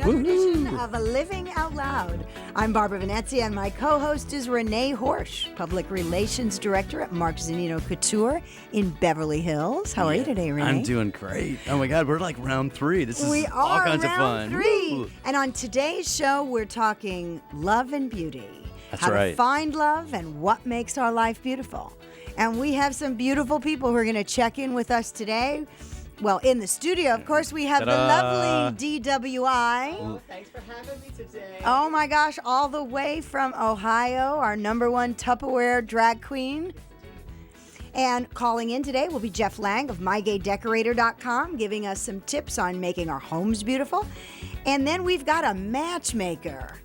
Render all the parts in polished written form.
another edition of Living Out Loud. I'm Barbara Venezia, and my co-host is Rene Horsch, Public Relations Director at Mark Zanino Couture in Beverly Hills. How are you today, Rene? I'm doing great. Oh my God, we're like round 3. This is We all are kinds of round fun. 3. Woo. And on today's show, we're talking love and beauty. That's how right. to find love and what makes our life beautiful. And we have some beautiful people who are going to check in with us today. Well, in the studio, of course, we have the lovely DWI. Oh, thanks for having me today. Oh my gosh, all the way from Ohio, our #1 Tupperware drag queen. And calling in today will be Geoff Laing of MyGayDecorator.com, giving us some tips on making our homes beautiful. And then we've got a matchmaker.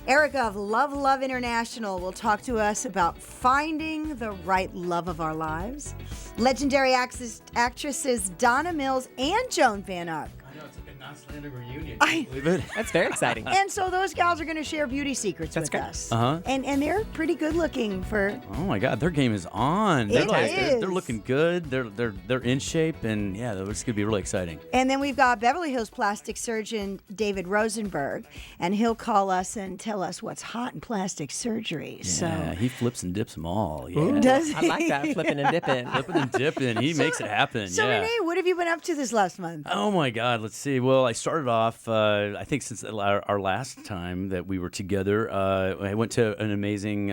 Erica of Love International will talk to us about finding the right love of our lives. Legendary actresses Donna Mills and Joan Van Uck. I know, it's like a non-slander reunion. I- Believe it? That's very exciting. And so those gals are going to share beauty secrets That's with great. us. Uh-huh. And they're pretty good looking for... Oh my God, their game is on. It They're is. looking good. They're in shape, and yeah, this could be really exciting. And then we've got Beverly Hills plastic surgeon David Rosenberg, and he'll call us and tell us what's hot in plastic surgery. Yeah, So he flips and dips them all. Yeah. Ooh, Does I like that, flipping and dipping. Flipping and dipping. He makes it happen. So yeah. Renee, what have you been up to this last month? Oh my God, let's see. Well, I started off, I think since our last time that we were together, I went to an amazing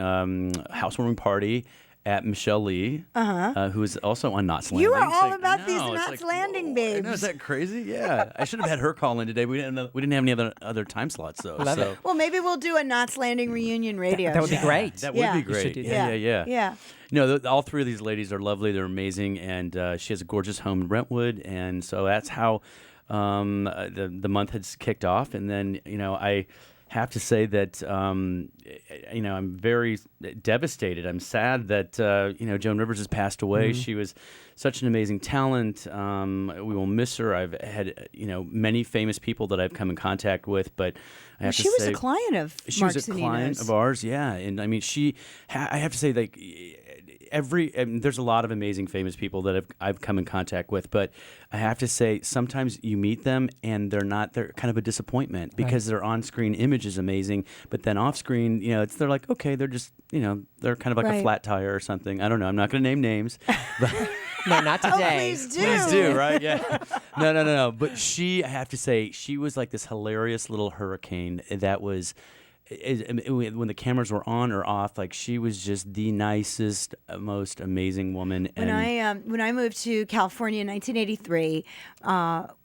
housewarming party at Michelle Lee, who is also on Knots Landing. You are It's all like, about these no, it's Knots like, Landing whoa. babes. I know, is that crazy? Yeah. I should have had her call in today. We didn't have any other time slots, though. Love it. Well, maybe we'll do a Knots Landing reunion radio. That would be show. great. That Yeah. would be You should great. do Yeah, that. yeah. Yeah. No, all three of these ladies are lovely. They're amazing, and she has a gorgeous home in Brentwood, and so that's how the month has kicked off. And then I have to say that I'm very devastated. I'm sad that Joan Rivers has passed away. She was such an amazing talent. We will miss her. I've had many famous people that I've come in contact with, but I have She to was say, a client of she Mark was a Zanino's. client of ours, yeah. And I mean, I have to say, like, there's a lot of amazing famous people that I've come in contact with, but I have to say, sometimes you meet them and they're kind of a disappointment because their on-screen image is amazing, but then off-screen, they're like, okay, they're just, they're kind of like Right. a flat tire or something. I don't know. I'm not going to name names. But No, not today. Please do. Please do, right? Yeah. No. But I have to say, she was like this hilarious little hurricane that was, when the cameras were on or off, like she was just the nicest, most amazing woman. When I moved to California in 1983,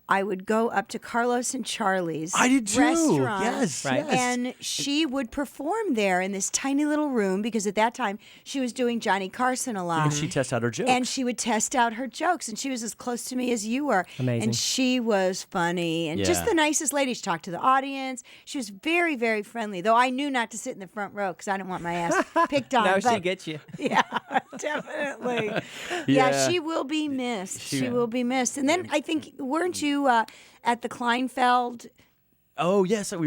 I would go up to Carlos and Charlie's I did too. restaurant. Yes, Right. yes. And she would perform there in this tiny little room because at that time she was doing Johnny Carson a lot. And she tests out her jokes. And she would test out her jokes, and she was as close to me as you were. Amazing. And she was funny and just Yeah. the nicest lady. She talked to the audience. She was very, very friendly, though I knew not to sit in the front row because I didn't want my ass picked on. No, she but- gets you. Yeah, definitely. Yeah, Yeah. she will be missed. She She- will be missed. And then I think, weren't you at the Kleinfeld? Oh yes, I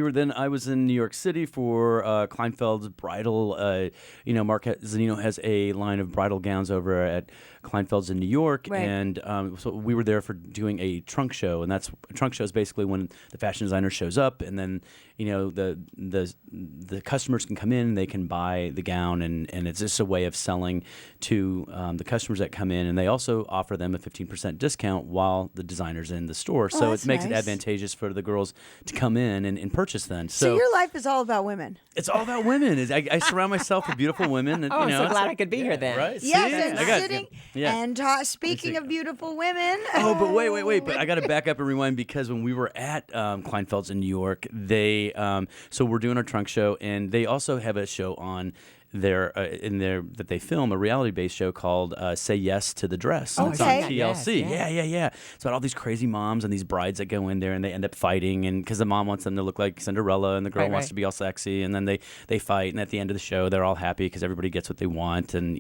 was in New York City for Kleinfeld's bridal. Mark Zanino has a line of bridal gowns over at Kleinfeld's in New York, Right. and so we were there for doing a trunk show, and a trunk show is basically when the fashion designer shows up, and then the customers can come in, they can buy the gown, and it's just a way of selling to the customers that come in, and they also offer them a 15% discount while the designer's in the store, so that's it makes it nice. advantageous for the girls to come in and purchase then. So your life is all about women. It's all about women. I surround myself with beautiful women. And, Oh, I'm so it's glad like- I could be here then. Right? Yes, See? and I got- sitting yeah. and speaking of beautiful women. Oh, but wait. But I got to back up and rewind because when we were at Kleinfeld's in New York, so we're doing our trunk show, and they also have a show on that they film, a reality-based show called Say Yes to the Dress. Oh, It's okay. on TLC. Yes, Yeah. It's about all these crazy moms and these brides that go in there and they end up fighting, and because the mom wants them to look like Cinderella and the girl wants Right. to be all sexy, and then they fight, and at the end of the show they're all happy because everybody gets what they want, and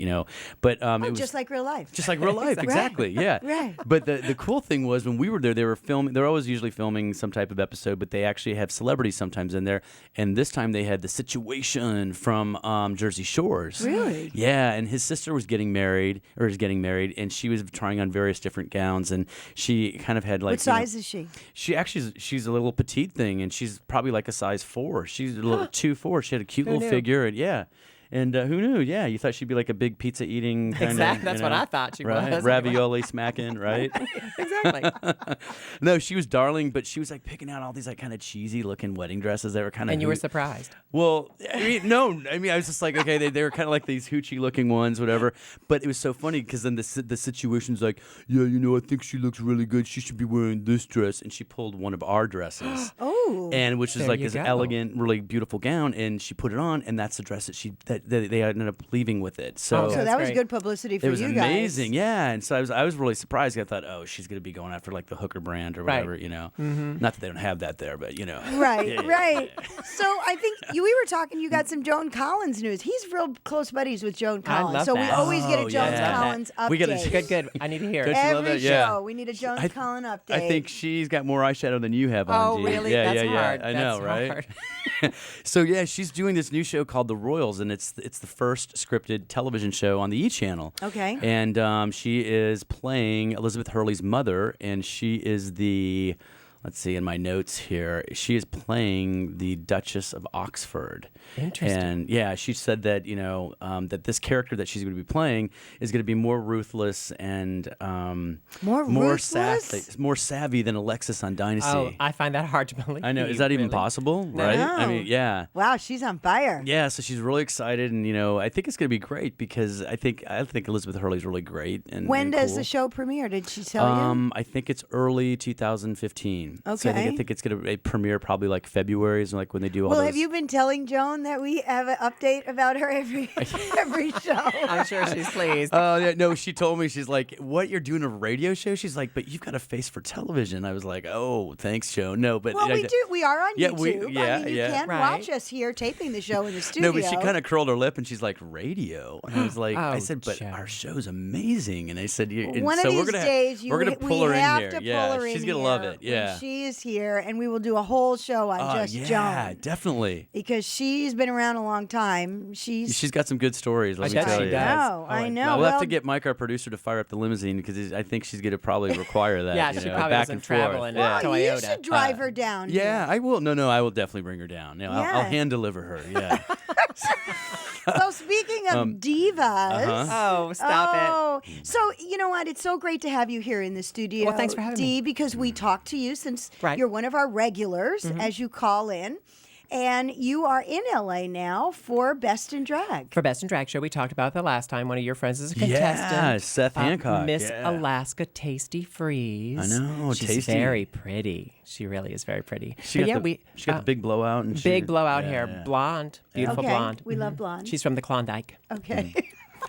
but it was just like real life. just like real life, exactly. Yeah. Right. But the cool thing was when we were there, they were filming. They're always usually filming some type of episode, but they actually have celebrities sometimes in there. And this time they had The Situation from Jersey Jersey Shores. Really? Yeah, and his sister was getting married, and she was trying on various different gowns, and she kind of had like. What size is she? She's a little petite thing, and she's probably like a size 4. She's a little 2'4". She had a cute little figure, and yeah. And who knew? Yeah, you thought she'd be like a big pizza eating kind of. Exactly. That's what I thought she was. Ravioli smacking, right? Exactly. No, she was darling, but she was like picking out all these like kind of cheesy looking wedding dresses that were kind of. And you were surprised. Well, I mean, no. I mean, I was just like, okay, they were kind of like these hoochie looking ones, whatever. But it was so funny because then the situation's like, yeah, I think she looks really good. She should be wearing this dress, and she pulled one of our dresses. Oh. And which was There like you this go. elegant, really beautiful gown, and she put it on, and that's the dress that they ended up leaving with it. So. So that's that was great. good publicity for It was you guys. amazing, yeah. And so I was really surprised. I thought, oh, she's gonna be going after like the Hooker brand or Right. whatever, Not that they don't have that there, but Right, Yeah, yeah, right. yeah. So I think we were talking. You got some Joan Collins news. He's real close buddies with Joan Collins, love so we that. always get a Oh, Joan yeah. Collins update. We gotta- Good. I need to hear Don't it. you love Every that? Yeah. show we need a Joan Collins update. I think she's got more eyeshadow than you have on. Oh, Dee. really? Yeah, That's yeah, hard. I That's know, right? hard. So yeah, she's doing this new show called The Royals, and it's the first scripted television show on the E Channel. Okay. And she is playing Elizabeth Hurley's mother, and she is the. Let's see, in my notes here, she is playing the Duchess of Oxford. Interesting. And yeah, she said that, that this character that she's going to be playing is going to be more ruthless and More ruthless? more savvy than Alexis on Dynasty. Oh, I find that hard to believe. I know. Is that even really. possible? Right? I mean, yeah. Wow, she's on fire. Yeah, so she's really excited, and I think it's going to be great because I think Elizabeth Hurley's really great. And When and does cool. the show premiere? Did she tell you? I think it's early 2015. So I Okay. think it's going to premiere probably like February is like when they do all Well, those. have you been telling Joan that we have an update about her every show? I'm sure she's pleased. Oh yeah, no. She told me, she's like, "What, you're doing a radio show?" She's like, "But you've got a face for television." I was like, "Oh, thanks, Joan." No, but Well, we do. We are on Yeah, YouTube. yeah, I mean, you yeah. can't Right. watch us here taping the show in the studio. No, but she kind of curled her lip and she's like, "Radio," and I was like, Oh, "I said, but Joan. our show's amazing," and I said, and One so of we're these gonna days, we're gonna pull her we have in here. to Yeah, pull her in she's gonna love here it. Yeah, when she is here, and we will do a whole show on just yeah, Joan definitely. because she's been around a long time. She's got some good stories. Let I me bet tell she you. does. know, Oh, I I know. love We'll Well, have to get Mike, our producer, to fire up the limousine because I think she's going to probably require that. Yeah, you she know, probably back doesn't and travel forth. in Yeah. it. well, you Toyota. should drive her down. Yeah, here. I will. No, I will definitely bring her down. Yeah, Yeah. I'll hand deliver her. Yeah. So speaking of divas. Oh, stop it. Oh, so you know what? It's so great to have you here in the studio. Well, thanks for having Dee, me. because we talked to you since Right. you're one of our regulars, as you call in, and you are in LA now for Best in Drag. For Best in Drag Show, we talked about the last time. One of your friends is a contestant. Yeah, Seth Hancock. Miss yeah. Alaska Tasty Freeze. I know, She's tasty. very pretty. She really is very pretty. She But got yeah, she got the big blowout and big blowout yeah, hair, yeah. blonde, beautiful Okay, blonde. we love blonde. She's from the Klondike. Okay.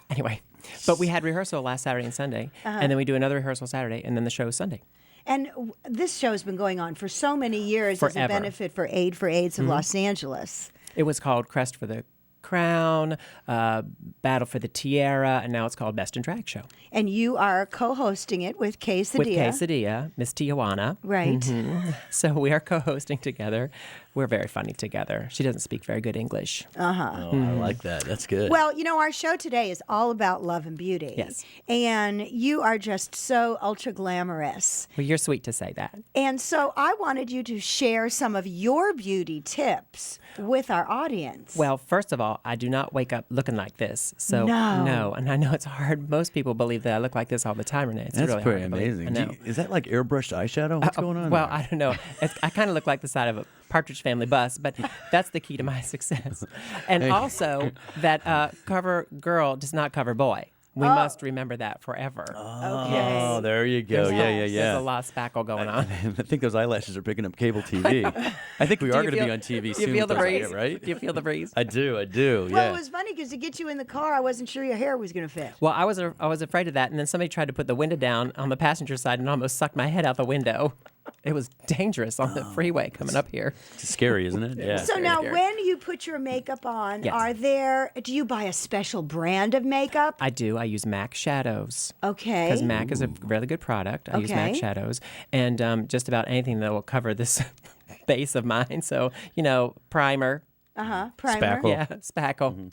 Anyway, but we had rehearsal last Saturday and Sunday, and then we do another rehearsal Saturday, and then the show is Sunday. And this show has been going on for so many years as a Forever. benefit for Aid for AIDS of Los Angeles. It was called Crest for the Crown, Battle for the Tiara, and now it's called Best in Drag Show. And you are co-hosting it with Quesadilla. With Quesadilla, Miss Tijuana. Right. So we are co-hosting together. We're very funny together. She doesn't speak very good English. Oh, I like that. That's good. Well, you know, our show today is all about love and beauty. Yes. And you are just so ultra glamorous. Well, you're sweet to say that. And so I wanted you to share some of your beauty tips with our audience. Well, first of all, I do not wake up looking like this. So No. and I know it's hard. Most people believe that I look like this all the time, Renee. It's that's really pretty hard to believe. amazing. I know. Is that like airbrushed eyeshadow? What's going on? Well, there? I don't know. I kind of look like the side of a Partridge Family bus, but that's the key to my success. And also that cover girl does not cover boy. We must remember that forever. Oh, there you go. There's Yeah. a lot of spackle going on. I think those eyelashes are picking up cable TV. I think we are going to be on TV Do you soon. feel the with those, breeze? right? Do you feel the breeze? I do. Well, Yeah. it was funny because to get you in the car, I wasn't sure your hair was going to fit. Well, I was afraid of that, and then somebody tried to put the window down on the passenger side and almost sucked my head out the window. It was dangerous on the freeway coming up here. It's scary, isn't it? Yeah. So very now, scary. when you put your makeup on, Yes. do you buy a special brand of makeup? I do. I use MAC shadows. Okay. Because MAC is a really good product. I use MAC Okay. shadows and just about anything that will cover this base of mine. So, primer. Primer. Spackle. Yeah, spackle.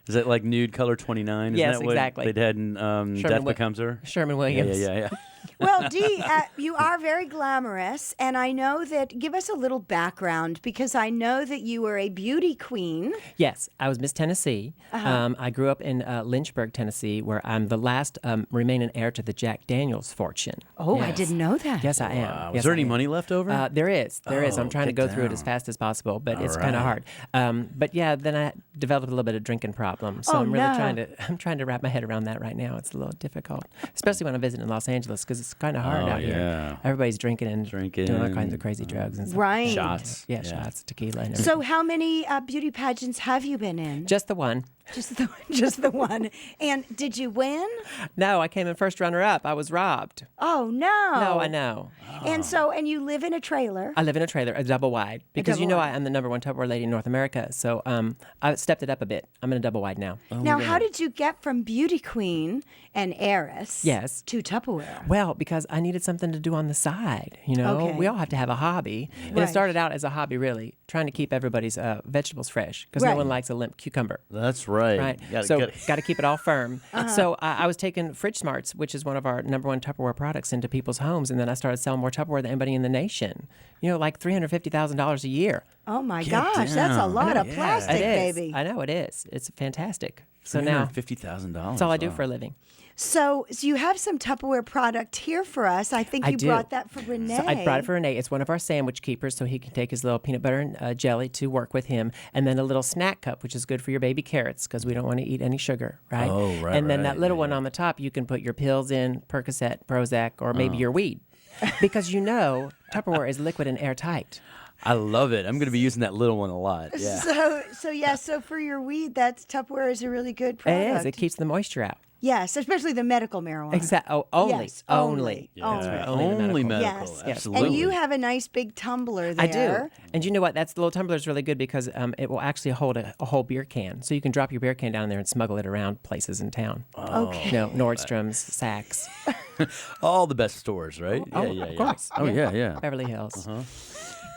Is Is that like Nude Color 29? Isn't Yes, that what exactly. they'd had in Death Becomes Her? Sherman Williams. Yeah. Well, Dee, you are very glamorous, and I know that. Give us a little background because I know that you were a beauty queen. Yes, I was Miss Tennessee. I grew up in Lynchburg, Tennessee, where I'm the last remaining heir to the Jack Daniels fortune. Oh, I Yes. didn't know that. Yes, I am. Wow. Yes, Is there I any am. money left over? There is. I'm trying to get go through it down. as fast as possible, but it's All kind of right. hard. But yeah, then I developed a little bit of drinking problem, so Oh, I'm really no. trying to wrap my head around that right now. It's a little difficult, especially when I'm visiting Los Angeles because it's kind of hard out here. yeah. Everybody's drinking and doing all kinds of crazy drugs and stuff. Right. Shots. Yeah, shots, tequila, and everything. So, how many beauty pageants have you been in? Just the one. Just the one. And did you win? No, I came in first runner-up. I was robbed. Oh no. No, I know. And you live in a trailer. I live in a trailer, a double wide, because you double know wide. I'm the #1 Tupperware lady in North America. So I stepped it up a bit. I'm in a double wide now. Now, how did you get from beauty queen and heiress Yes. to Tupperware? Well, because I needed something to do on the side. You know, Okay. we all have to have a hobby, and Right. it started out as a hobby, really, trying to keep everybody's vegetables fresh, because Right. no one likes a limp cucumber. That's right. Right. Gotta- Got to keep it all firm. So I was taking Fridge Smarts, which is one of our #1 Tupperware products, into people's homes, and then I started selling more Tupperware than anybody in the nation. You know, like $350,000 a year. Oh my Get gosh, that's a down. lot of Yeah. plastic, It is. baby. I know it is. It's fantastic. So now $50,000. that's all I do for a living. So you have some Tupperware product here for us. I think I you do. brought that for Rene. So I brought it for Rene. It's one of our sandwich keepers, so he can take his little peanut butter and jelly to work with him, and then a little snack cup, which is good for your baby carrots because we don't want to eat any sugar, right? Oh, right, And then right. that little Yeah, one yeah. on the top, you can put your pills in, Percocet, Prozac, or maybe your weed, because you know Tupperware is liquid and airtight. I love it. I'm going to be using that little one a lot. Yeah. So for your weed, that's Tupperware is a really good product. It is. It keeps the moisture out. Yes, especially the medical marijuana. Exactly. Oh, only. Yes, only. Yeah. That's right. Only medical. medical. Yes. Absolutely. And you have a nice big tumbler there. I do. And you know what? That's the little tumbler is really good because it will actually hold a whole beer can. So you can drop your beer can down there and smuggle it around places in town. Okay. You know, Nordstrom's, Saks. All the best stores, right? Of course. Oh, yeah. Beverly Hills.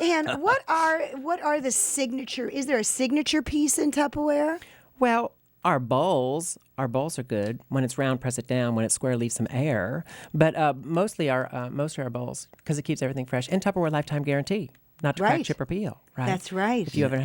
And what are the signature? Is there a signature piece in Tupperware? Well, our bowls are good. When it's round, press it down. When it's square, leave some air. But mostly our bowls because it keeps everything fresh. And Tupperware lifetime guarantee, not to Right. crack, chip, or peel. Right. That's right. If you ever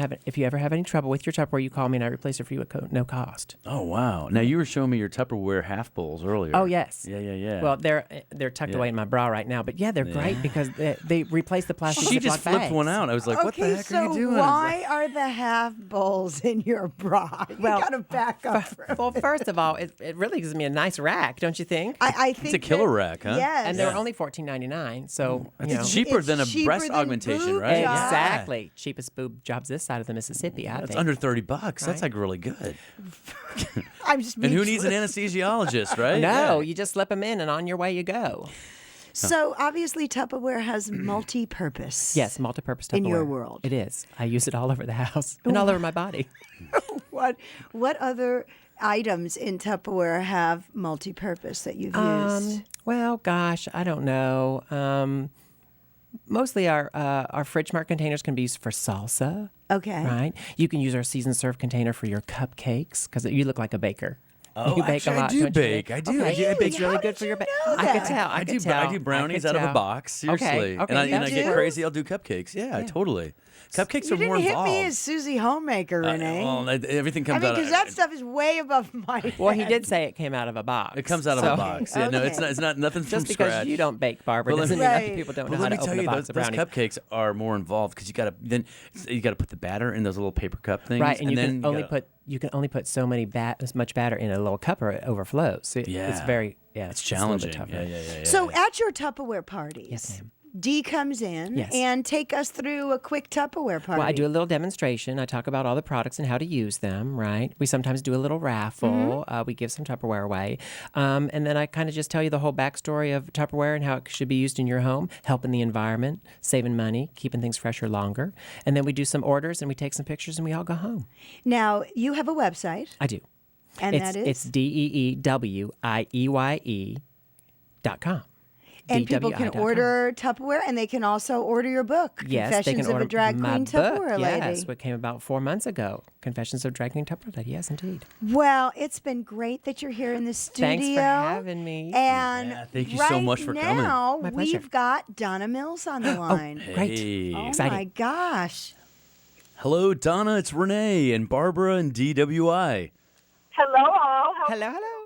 have any trouble with your Tupperware, you call me and I replace it for you at no cost. Oh, wow. Now, you were showing me your Tupperware half bowls earlier. Oh yes. Yeah. Well, they're tucked away in my bra right now, but yeah, they're great because they replace the plastic. She Ziploc just flipped bags. one out. I was like, what the heck are you doing? So why are the half bowls in your bra? You Well, gotta back up. Well, first of all, it really gives me a nice rack, don't you think? I think It's a killer that- rack, huh? Yes. And they're only $14.99, so you know. It's cheaper It's than a cheaper breast than augmentation, boob right? jobs. Exactly. Cheapest boob jobs this side of the Mississippi, I That's think. under $30. That's Right. like really good. I'm just And who needs an anesthesiologist, right? No, Yeah. you just slip them in and on your way you go. So obviously Tupperware has multi-purpose. Yes, multi-purpose Tupperware. In your world. It is. I use it all over the house and all over my body. What other items in Tupperware have multi-purpose that you've used? Well, gosh, I don't know. Mostly our Fridge Mart containers can be used for salsa. Okay. Right? You can use our seasoned serve container for your cupcakes because you look like a baker. Oh, you bake actually, a lot. I do don't you? bake. I do. Okay. I It bakes How really did good for you your bake. know I could that? tell. I could tell. I do brownies I could out of a tell. box. Seriously. Okay. And I you get do? crazy. I'll do cupcakes. Yeah, totally. Cupcakes You are more didn't hit involved. me as Susie Homemaker, Renee. Everything I comes mean, out. because that stuff is way above my head. Well, he did say it came out of a box. It comes out of so- a box. Yeah, no, it's Okay. not nothing Just from because scratch. you don't bake, Barbara, Well, doesn't let mean me- other people don't know But how let to me open tell a you, box those of brownies. cupcakes are more involved because you got to put the batter in those little paper cup things, Right, and you then can only put so much batter in a little cup or it overflows. So it's Yeah. very it's a little challenging. bit tougher. Yeah. So at your Tupperware parties, Yes, ma'am. Dee comes in Yes. and take us through a quick Tupperware party. Well, I do a little demonstration. I talk about all the products and how to use them, right? We sometimes do a little raffle. We give some Tupperware away. And then I kind of just tell you the whole backstory of Tupperware and how it should be used in your home, helping the environment, saving money, keeping things fresher longer. And then we do some orders and we take some pictures and we all go home. Now, you have a website, I do. and that is? It's DEEWIEYE.com. And people can DWI.com. order Tupperware, and they can also order your book, Yes, they Confessions can of order a Drag my Queen book. Tupperware Yes, Lady. what came about 4 months ago. Confessions of Drag Queen Tupperware Lady. Yes, indeed. Well, it's been great that you're here in the studio. Thanks for having me. And Yeah, thank you right so much for coming. now, My pleasure. we've got Donna Mills on the line. Great. Hey. Oh, Exciting. my gosh. Hello, Donna. It's Rene and Barbara and DWI. Hello, all. Hello, hello.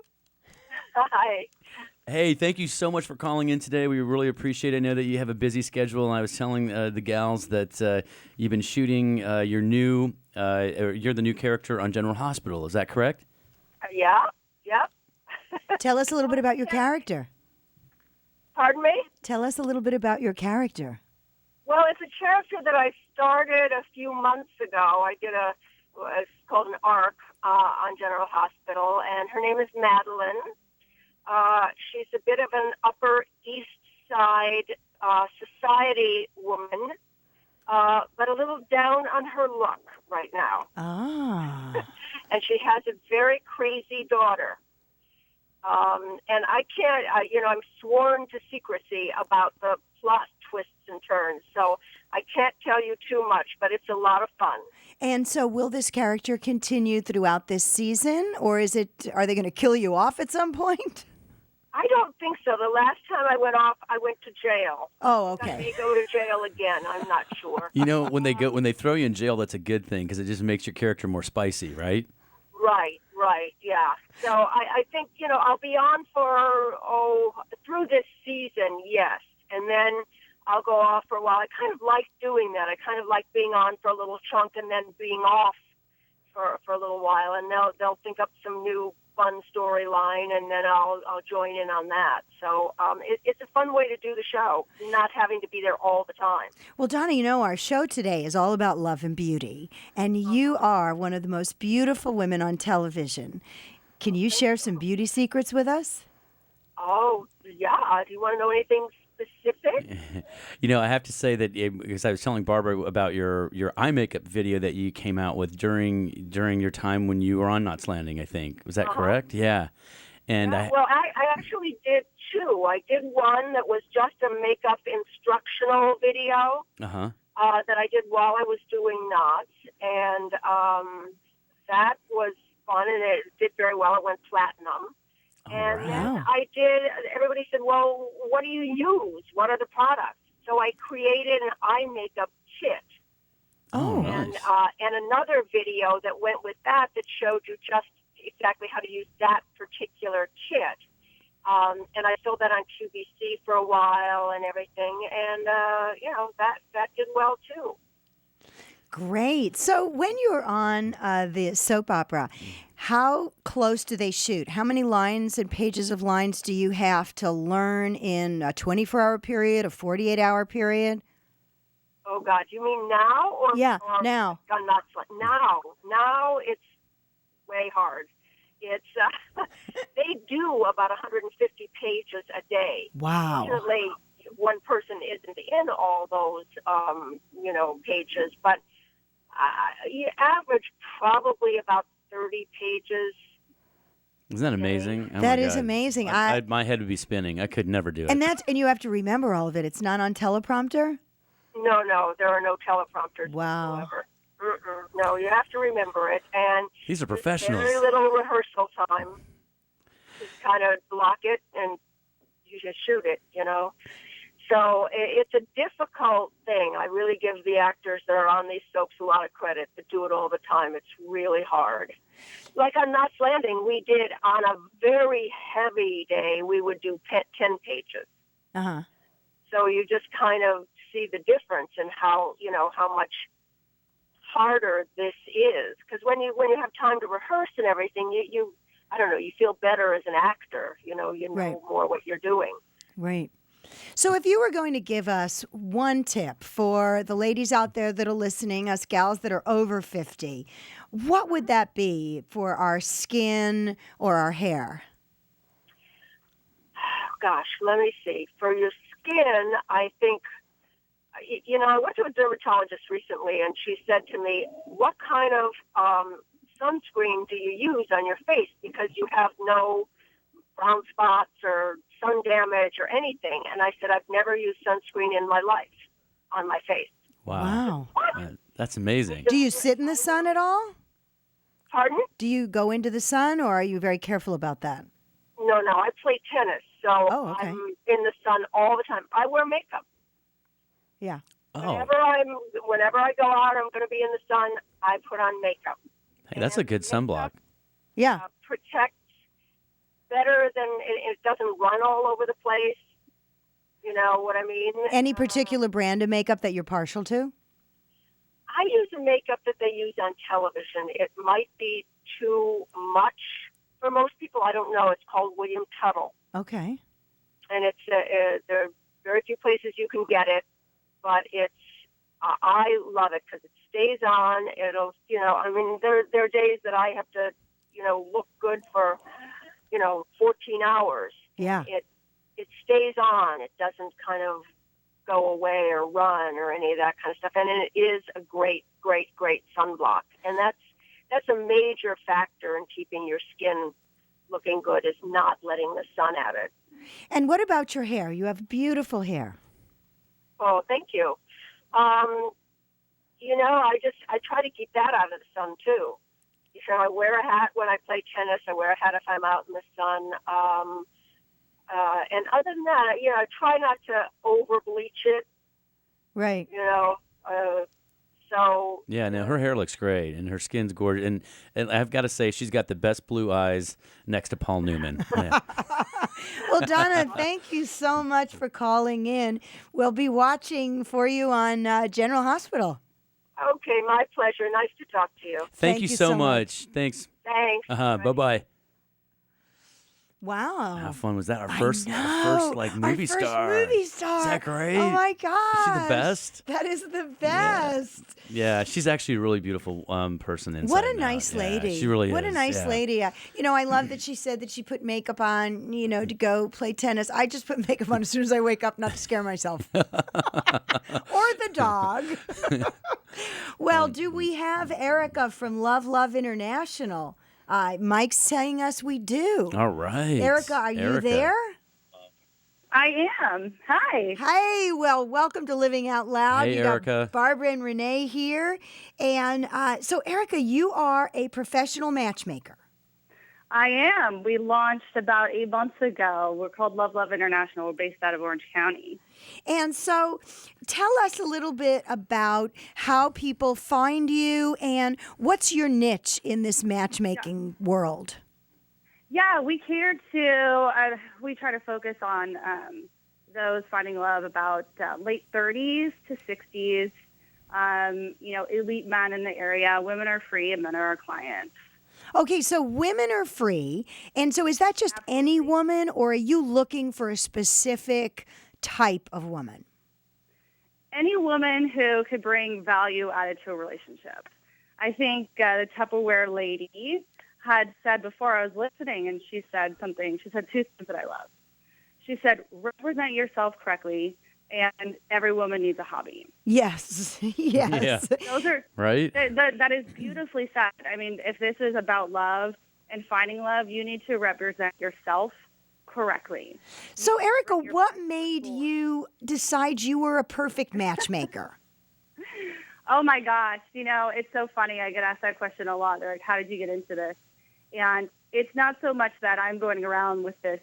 Hi. Hey, thank you so much for calling in today. We really appreciate it. I know that you have a busy schedule, and I was telling the gals that you've been shooting you're the new character on General Hospital. Is that correct? Yeah. Yep. Tell us a little bit about your character. Pardon me? Tell us a little bit about your character. Well, it's a character that I started a few months ago. I did it's called an arc on General Hospital, and her name is Madeline. She's a bit of an Upper East Side society woman, but a little down on her luck right now. Ah. And she has a very crazy daughter. And I can't, I'm sworn to secrecy about the plot twists and turns, so I can't tell you too much, but it's a lot of fun. And so will this character continue throughout this season, or are they going to kill you off at some point? I don't think so. The last time I went off, I went to jail. Oh, I may okay. go to jail again. I'm not sure. You know, when they throw you in jail, that's a good thing because it just makes your character more spicy, right? Right, yeah. So I think, I'll be on for, through this season, yes. And then I'll go off for a while. I kind of like doing that. I kind of like being on for a little chunk and then being off for a little while. And they'll think up some new fun storyline, and then I'll join in on that. So it's a fun way to do the show, not having to be there all the time. Well, Donna, our show today is all about love and beauty, and you are one of the most beautiful women on television. Can you share some beauty secrets with us? Oh, yeah. Do you want to know anything specific? I have to say that because I was telling Barbara about your eye makeup video that you came out with during your time when you were on Knots Landing, I think. Was that correct? Yeah. And Well, I actually did two. I did one that was just a makeup instructional video that I did while I was doing Knots, and that was fun, and it did very well. It went platinum. And then everybody said, well, what do you use? What are the products? So I created an eye makeup kit. Oh, and, nice. And another video that went with that showed you just exactly how to use that particular kit. And I sold that on QVC for a while and everything. And, that did well, too. Great. So when you're on the soap opera, how close do they shoot? How many lines and pages of lines do you have to learn in a 24-hour period, a 48-hour period? Oh, God. You mean now? Or now. Now it's way hard. It's they do about 150 pages a day. Wow. Fortunately, one person isn't in all those, pages, but you average probably about 30 pages. Isn't that amazing? Oh That my is God. amazing. My head would be spinning. I could never do it. And you have to remember all of it. It's not on teleprompter? No, there are no teleprompters Wow. whatsoever. No, you have to remember it, and These are professionals. Very little rehearsal time. Just kind of block it and you just shoot it, So it's a difficult thing. I really give the actors that are on these soaps a lot of credit that do it all the time. It's really hard. Like on Knots Landing, we did on a very heavy day, we would do 10 pages. Uh-huh. So you just kind of see the difference in how much harder this is. Because when you have time to rehearse and everything, you feel better as an actor. You know Right. more what you're doing. Right. So if you were going to give us one tip for the ladies out there that are listening, us gals that are over 50, what would that be for our skin or our hair? Gosh, let me see. For your skin, I think, I went to a dermatologist recently, and she said to me, what kind of sunscreen do you use on your face? Because you have no brown spots or sun damage or anything. And I said, I've never used sunscreen in my life on my face. Wow. That's amazing. Do you sit in the sun at all? Pardon? Do you go into the sun, or are you very careful about that? No, I play tennis, so okay. I'm in the sun all the time. I wear makeup. Yeah. Oh, Whenever I go out, I'm going to be in the sun. I put on makeup. hey, that's a good sunblock. Yeah. Protects better than it doesn't run all over the place. You know what I mean? Any particular brand of makeup that you're partial to? I use the makeup that they use on television. It might be too much for most people. I don't know. It's called William Tuttle. Okay. And there are very few places you can get it, but I love it because it stays on. It'll, I mean, there are days that I have to, look good for, 14 hours. Yeah. It stays on. It doesn't kind of go away or run or any of that kind of stuff. And it is a great, great, great sunblock. And that's a major factor in keeping your skin looking good, is not letting the sun at it. And what about your hair? You have beautiful hair. Oh, thank you. I try to keep that out of the sun too. I wear a hat when I play tennis. I wear a hat if I'm out in the sun. And other than that, I try not to over bleach it. Right. So. Yeah, no, her hair looks great, and her skin's gorgeous. And I've got to say, she's got the best blue eyes next to Paul Newman. Yeah. Well, Donna, thank you so much for calling in. We'll be watching for you on General Hospital. Okay, my pleasure. Nice to talk to you. Thank you so much. Thanks. Thanks. Bye-bye. Wow. How fun was that? Our I first know. movie Our star. first movie star. Is that great? Oh my gosh. Is she the best? That is the best. Yeah, she's actually a really beautiful person inside. What a and nice out. lady. Yeah, she really What is. a nice yeah. lady. I love that she said that she put makeup on, to go play tennis. I just put makeup on as soon as I wake up, not to scare myself. Or the dog. Well, do we have Erica from Love International? Mike's telling us we do. All right. Erica, are you there? I am. Hi. Hey, well, welcome to Living Out Loud. Hey, You Erica. got Barbara and Renee here. And so, Erica, you are a professional matchmaker. I am. We launched about 8 months ago. We're called Love International. We're based out of Orange County. And so tell us a little bit about how people find you and what's your niche in this matchmaking world. Yeah, we cater to, we try to focus on those finding love about late 30s to 60s, elite men in the area. Women are free and men are our clients. Okay, so women are free. And so is that just any woman, or are you looking for a specific type of woman? Any woman who could bring value added to a relationship. I think the Tupperware lady had said before I was listening, and she said two things that I love. She said, represent yourself correctly, and every woman needs a hobby. Yes, yes. Yeah. Those are Right? That is beautifully said. I mean, if this is about love and finding love, you need to represent yourself correctly. So, Erica, what made you decide you were a perfect matchmaker? Oh, my gosh. It's so funny. I get asked that question a lot. They're like, how did you get into this? And it's not so much that I'm going around with this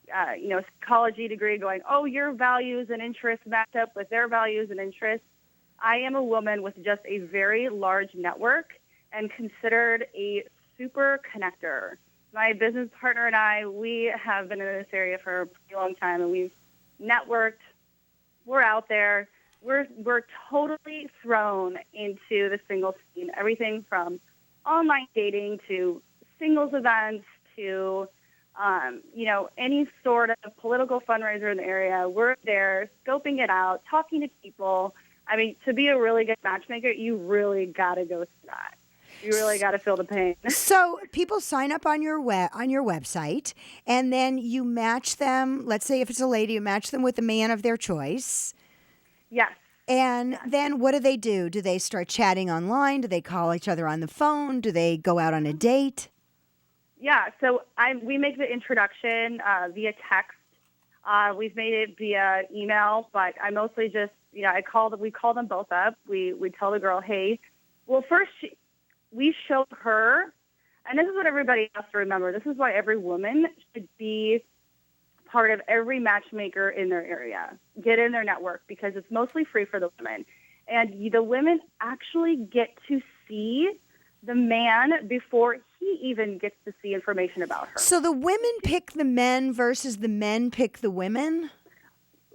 psychology degree going, oh, your values and interests match up with their values and interests. I am a woman with just a very large network and considered a super connector. My business partner and I, we have been in this area for a pretty long time, and we've networked. We're out there. We're totally thrown into the single scene, everything from online dating to singles events to any sort of political fundraiser in the area. We're there scoping it out, talking to people. I mean, to be a really good matchmaker, you really got to go through that. You really got to feel the pain. So people sign up on your website, and then you match them. Let's say if it's a lady, you match them with the man of their choice. Yes. And then what do? Do they start chatting online? Do they call each other on the phone? Do they go out on a date? Yeah, so we make the introduction via text. We've made it via email, but I mostly just, we call them both up. We tell the girl, hey, well, first we show her, and this is what everybody has to remember. This is why every woman should be part of every matchmaker in their area. Get in their network, because it's mostly free for the women. And the women actually get to see the man before he even gets to see information about her. So the women pick the men versus the men pick the women?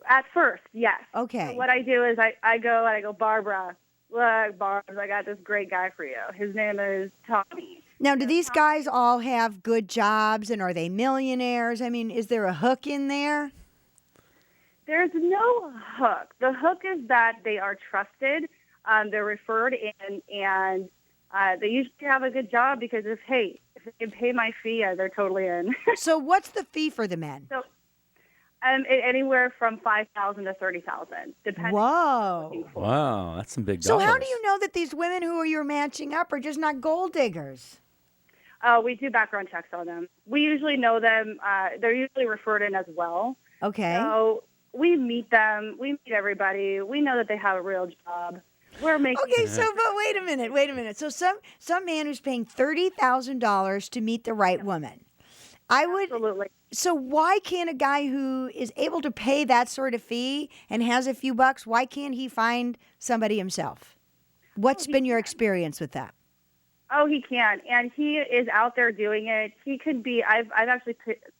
At first, yes. Okay. So what I do is I go, Barbara, look, Barbara, I got this great guy for you. His name is Tommy. Now, do these guys all have good jobs, and are they millionaires? I mean, is there a hook in there? There's no hook. The hook is that they are trusted, they're referred in, and they usually have a good job, because if they can pay my fee, they're totally in. So what's the fee for the men? So anywhere from $5,000 to $30,000, depending. Whoa. On what you're looking for. Wow, that's some big So dollars. how do you know that these women who you're matching up are just not gold diggers? We do background checks on them. We usually know them. They're usually referred in as well. Okay. So we meet them. We meet everybody. We know that they have a real job. We're making. Okay, so but wait a minute. So some man who's paying $30,000 to meet the right woman. Absolutely. So why can't a guy who is able to pay that sort of fee and has a few bucks, why can't he find somebody himself? What's been your experience with that? Oh, he can, and he is out there doing it. He could be. I've actually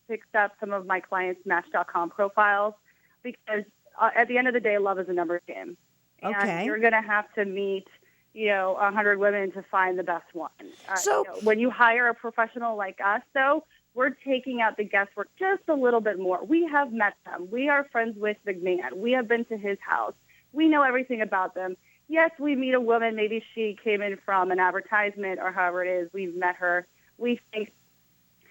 picked up some of my clients' Match.com profiles, because at the end of the day, love is a numbers game. And Okay. you're going to have to meet, 100 women to find the best one. So- when you hire a professional like us, though, we're taking out the guesswork just a little bit more. We have met them. We are friends with the man. We have been to his house. We know everything about them. Yes, we meet a woman. Maybe she came in from an advertisement or however it is. We've met her. We think,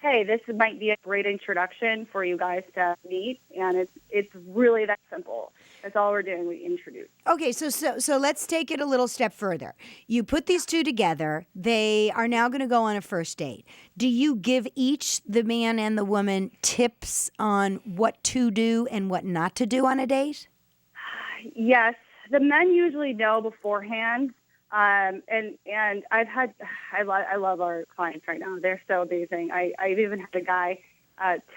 hey, this might be a great introduction for you guys to meet, and it's really that simple. That's all we're doing. We introduce. Okay, so let's take it a little step further. You put these two together. They are now going to go on a first date. Do you give each, the man and the woman, tips on what to do and what not to do on a date? Yes, the men usually know beforehand. And I love our clients right now. They're so amazing. I've even had a guy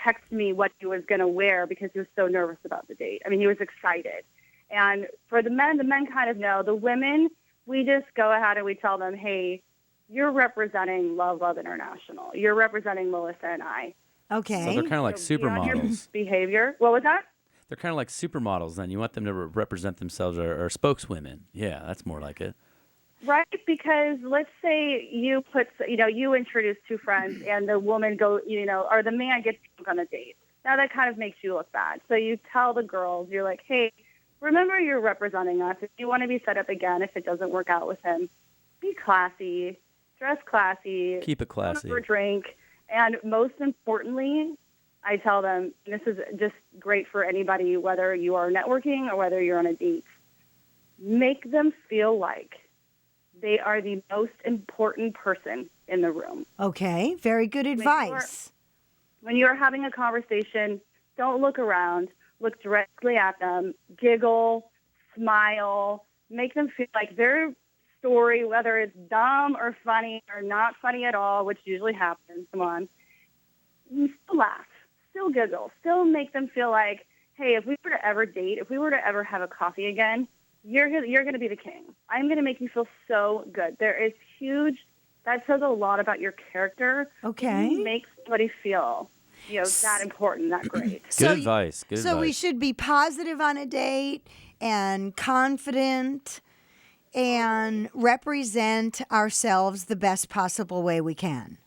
text me what he was going to wear because he was so nervous about the date. I mean, he was excited. And for the men kind of know. The women, we just go ahead and we tell them, hey, you're representing Love International. You're representing Melissa and I. Okay. So they're kind of like So beyond your supermodels. behavior. What was that? They're kind of like supermodels then. You want them to represent themselves or spokeswomen. Yeah, that's more like it. Right, because let's say you introduce two friends and the woman or the man gets on a date. Now that kind of makes you look bad. So you tell the girls, you're like, hey, remember you're representing us. If you want to be set up again, if it doesn't work out with him, be classy, dress classy. Keep it classy. Go for a drink. And most importantly, I tell them, this is just great for anybody, whether you are networking or whether you're on a date. Make them feel like they are the most important person in the room. Okay, very good advice. When you're having a conversation, don't look around. Look directly at them. Giggle, smile. Make them feel like their story, whether it's dumb or funny or not funny at all, which usually happens, come on, still laugh, still giggle, still make them feel like, hey, if we were to ever date, if we were to ever have a coffee again, you're going to be the king. I'm going to make you feel so good. There is huge, that says a lot about your character. Okay. You make somebody feel, that important, that great. Good advice. Good So advice. we should be positive on a date and confident and represent ourselves the best possible way we can.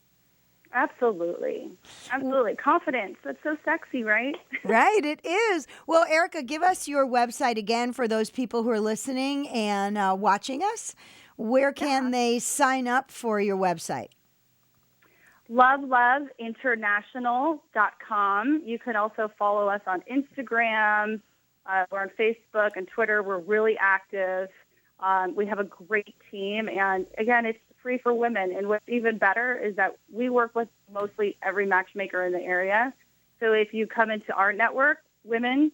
Absolutely. Absolutely. Confidence. That's so sexy, right? Right, it is. Well, Erica, give us your website again for those people who are listening and watching us. Where can they sign up for your website? loveloveinternational.com. You can also follow us on Instagram. We're on Facebook and Twitter. We're really active. We have a great team. And again, it's free for women. And what's even better is that we work with mostly every matchmaker in the area. So if you come into our network, women,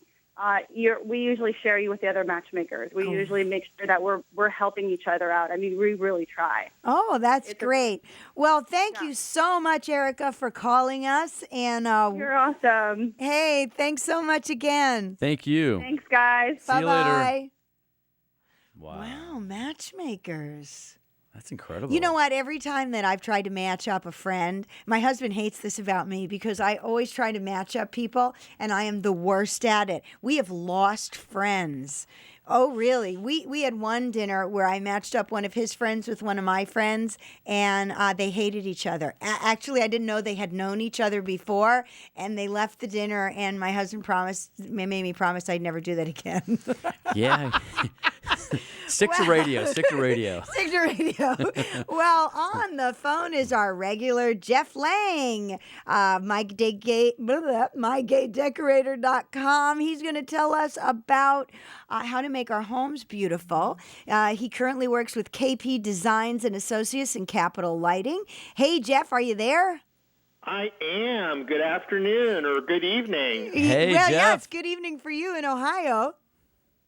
we usually share you with the other matchmakers. We usually make sure that we're helping each other out. I mean, we really try. Oh, that's great. Well, thank you so much, Erica, for calling us. And You're awesome. hey, thanks so much again. Thank you. Thanks, guys. See you later. Bye-bye. Wow. Wow, matchmakers. That's incredible. You know what? Every time that I've tried to match up a friend, my husband hates this about me because I always try to match up people, and I am the worst at it. We have lost friends. Oh, really? We had one dinner where I matched up one of his friends with one of my friends, and they hated each other. Actually, I didn't know they had known each other before, and they left the dinner, and my husband made me promise I'd never do that again. Yeah. Stick to radio. Stick to radio. Stick to radio. Well, on the phone is our regular Geoff Laing, mygaydecorator.com. He's going to tell us about how to make our homes beautiful. He currently works with KP Designs and Associates in Capital Lighting. Hey, Geoff, are you there? I am. Good afternoon or good evening. Hey, well, yeah, Geoff. it's good evening for you in Ohio.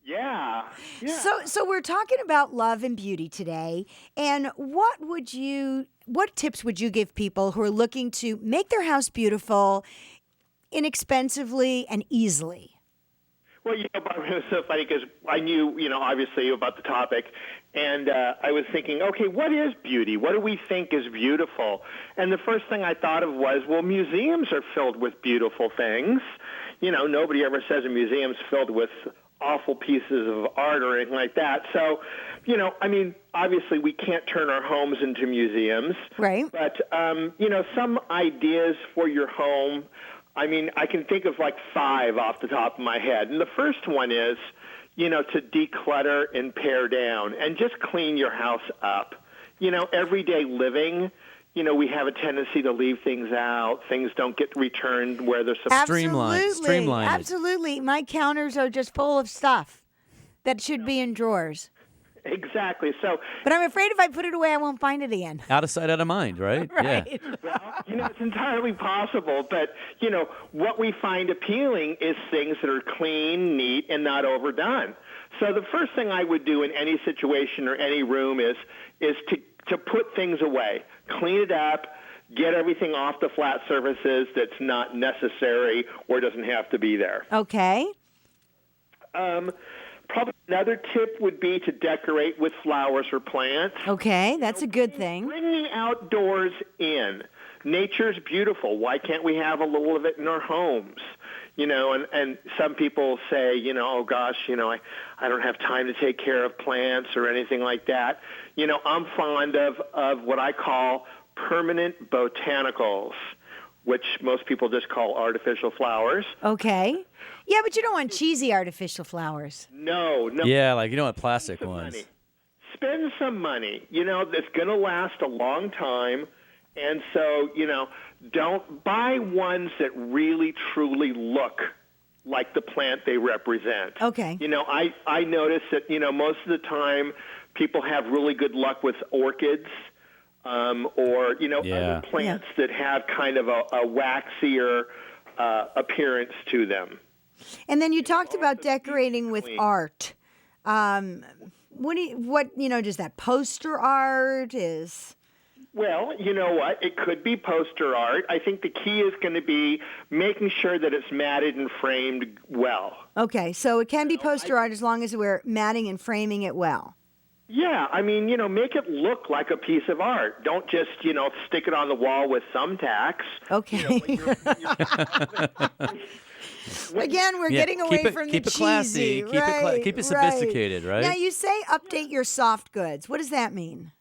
Yeah. So we're talking about love and beauty today. And what tips would you give people who are looking to make their house beautiful inexpensively and easily? Well, Barbara, it was so funny because I knew, obviously about the topic. And I was thinking, okay, what is beauty? What do we think is beautiful? And the first thing I thought of was, well, museums are filled with beautiful things. Nobody ever says a museum's filled with awful pieces of art or anything like that. So, obviously we can't turn our homes into museums. Right. But, some ideas for your home, I can think of like 5 off the top of my head. And the first one is, to declutter and pare down and just clean your house up. Everyday living, we have a tendency to leave things out. Things don't get returned where they're supposed to. Streamline it. Absolutely. My counters are just full of stuff that should be in drawers. Exactly. So, but I'm afraid if I put it away, I won't find it again. Out of sight, out of mind, right? Right. Yeah. well, it's entirely possible. But, what we find appealing is things that are clean, neat, and not overdone. So the first thing I would do in any situation or any room is to put things away, clean it up, get everything off the flat surfaces that's not necessary or doesn't have to be there. Okay. Probably another tip would be to decorate with flowers or plants. Okay, that's a good thing. Bring the outdoors in. Nature's beautiful. Why can't we have a little of it in our homes? And some people say, oh gosh, I don't have time to take care of plants or anything like that. I'm fond of what I call permanent botanicals, which most people just call artificial flowers. Okay. Yeah, but you don't want cheesy artificial flowers. No. Yeah, like, plastic ones. Money. Spend some money, that's going to last a long time. And so, don't buy ones that really, truly look like the plant they represent. Okay. I notice that, most of the time people have really good luck with orchids or, other plants that have kind of a waxier appearance to them. And then you talked about decorating with art. Does that poster art is? Well, you know what? It could be poster art. I think the key is going to be making sure that it's matted and framed well. Okay, so it can be poster art as long as we're matting and framing it well. Yeah, make it look like a piece of art. Don't just, stick it on the wall with thumbtacks. Okay. Again, we're getting away from the cheesy. Keep it classy. Keep it sophisticated, right? Now, you say update your soft goods. What does that mean?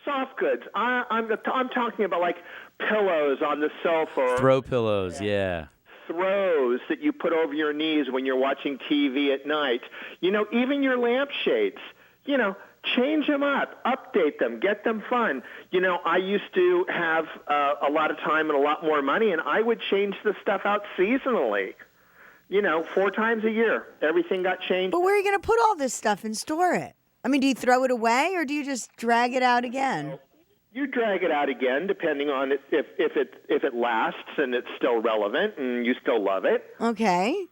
Soft goods. I'm talking about like pillows on the sofa. Throw pillows, yeah. Throws that you put over your knees when you're watching TV at night. Even your lampshades. Change them up, update them, get them fun. I used to have a lot of time and a lot more money, and I would change the stuff out seasonally. 4 times a year, everything got changed. But where are you going to put all this stuff and store it? Do you throw it away or do you just drag it out again? You drag it out again, depending on if it lasts and it's still relevant and you still love it. Okay.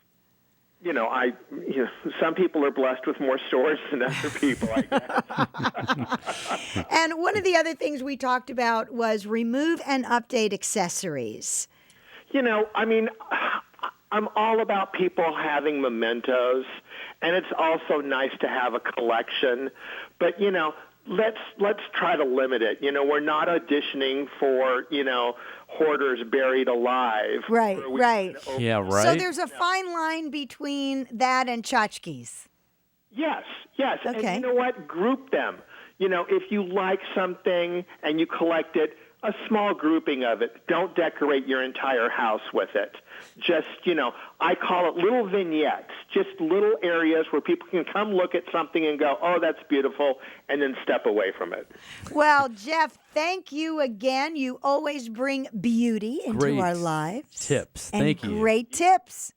Some people are blessed with more stores than other people, I guess. And one of the other things we talked about was remove and update accessories. I'm all about people having mementos, and it's also nice to have a collection. But, let's try to limit it. We're not auditioning for, hoarders buried alive. Right. Yeah, right. So there's a fine line between that and tchotchkes. Yes. Okay. And you know what? Group them. If you like something and you collect it, a small grouping of it. Don't decorate your entire house with it. Just, I call it little vignettes, just little areas where people can come look at something and go, oh, that's beautiful, and then step away from it. Well, Geoff, thank you again. You always bring beauty into Great our lives. tips. And Thank you. Great tips.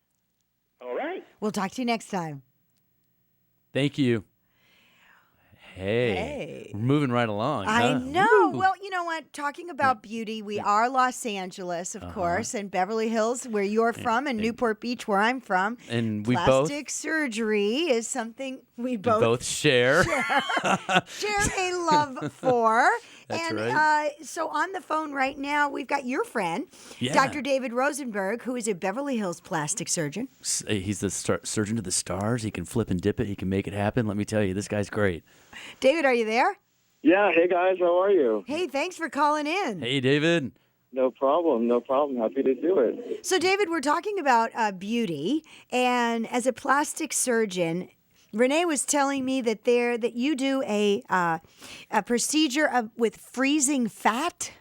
All right. We'll talk to you next time. Thank you. Hey. We're moving right along. I huh? know. Woo. Well, you know what? Talking about beauty, we are Los Angeles, of course, and Beverly Hills, where you're from, and Newport Beach, where I'm from. And we Plastic surgery is something we both share. share a love for. That's and right. So on the phone right now, we've got your friend, Yeah. Dr. David Rosenberg, who is a Beverly Hills plastic surgeon. He's the surgeon to the stars. He can flip and dip it. He can make it happen. Let me tell you, this guy's great. David, are you there? Yeah, hey guys, how are you? Hey, thanks for calling in. Hey, David. No problem. Happy to do it. So, David, we're talking about beauty, and as a plastic surgeon, Rene was telling me that you do a procedure with freezing fat.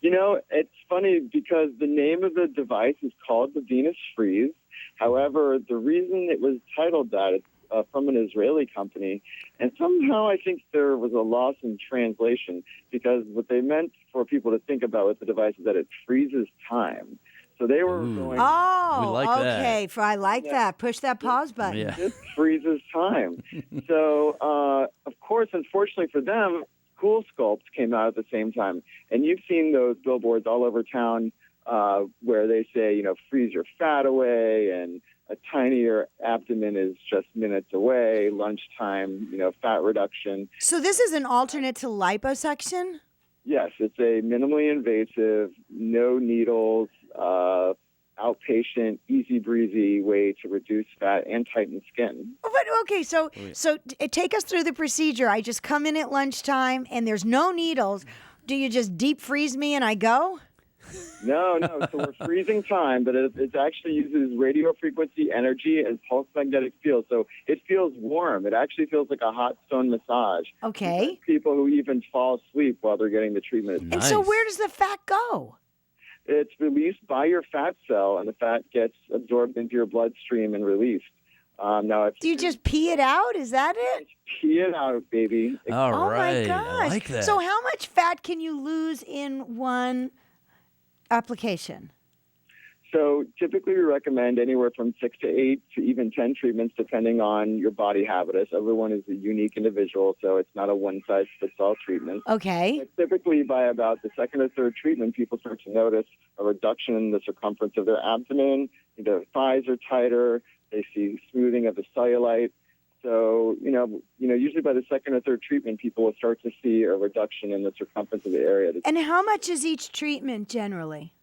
It's funny because the name of the device is called the Venus Freeze. However, the reason it was titled that is from an Israeli company, and somehow I think there was a loss in translation because what they meant for people to think about with the device is that it freezes time. So they were going, Oh, We like that. okay. I like that. Push that pause button. Yeah. it freezes time. So, of course, unfortunately for them, Cool Sculpt came out at the same time. And you've seen those billboards all over town where they say, freeze your fat away, and a tinier abdomen is just minutes away, lunchtime, fat reduction. So this is an alternate to liposuction? Yes, it's a minimally invasive, no needles, outpatient, easy breezy way to reduce fat and tighten skin. But okay, so take us through the procedure. I just come in at lunchtime and there's no needles. Do you just deep freeze me and I go? No. So we're freezing time, but it actually uses radio frequency energy and pulse magnetic field. So it feels warm. It actually feels like a hot stone massage. Okay. There's people who even fall asleep while they're getting the treatment. And so where does the fat go? It's released by your fat cell, and the fat gets absorbed into your bloodstream and released. Now, if Do you just pee it out? Is that it? pee it out, baby. All Oh right. my gosh. I like that. So how much fat can you lose in one application? So typically we recommend anywhere from 6 to 8 to even 10 treatments depending on your body habitus. Everyone is a unique individual, so it's not a one-size-fits-all treatment. Okay. But typically by about the second or third treatment, people start to notice a reduction in the circumference of their abdomen. Their thighs are tighter. They see smoothing of the cellulite. So, usually by the second or third treatment, people will start to see a reduction in the circumference of the area. And how much is each treatment generally?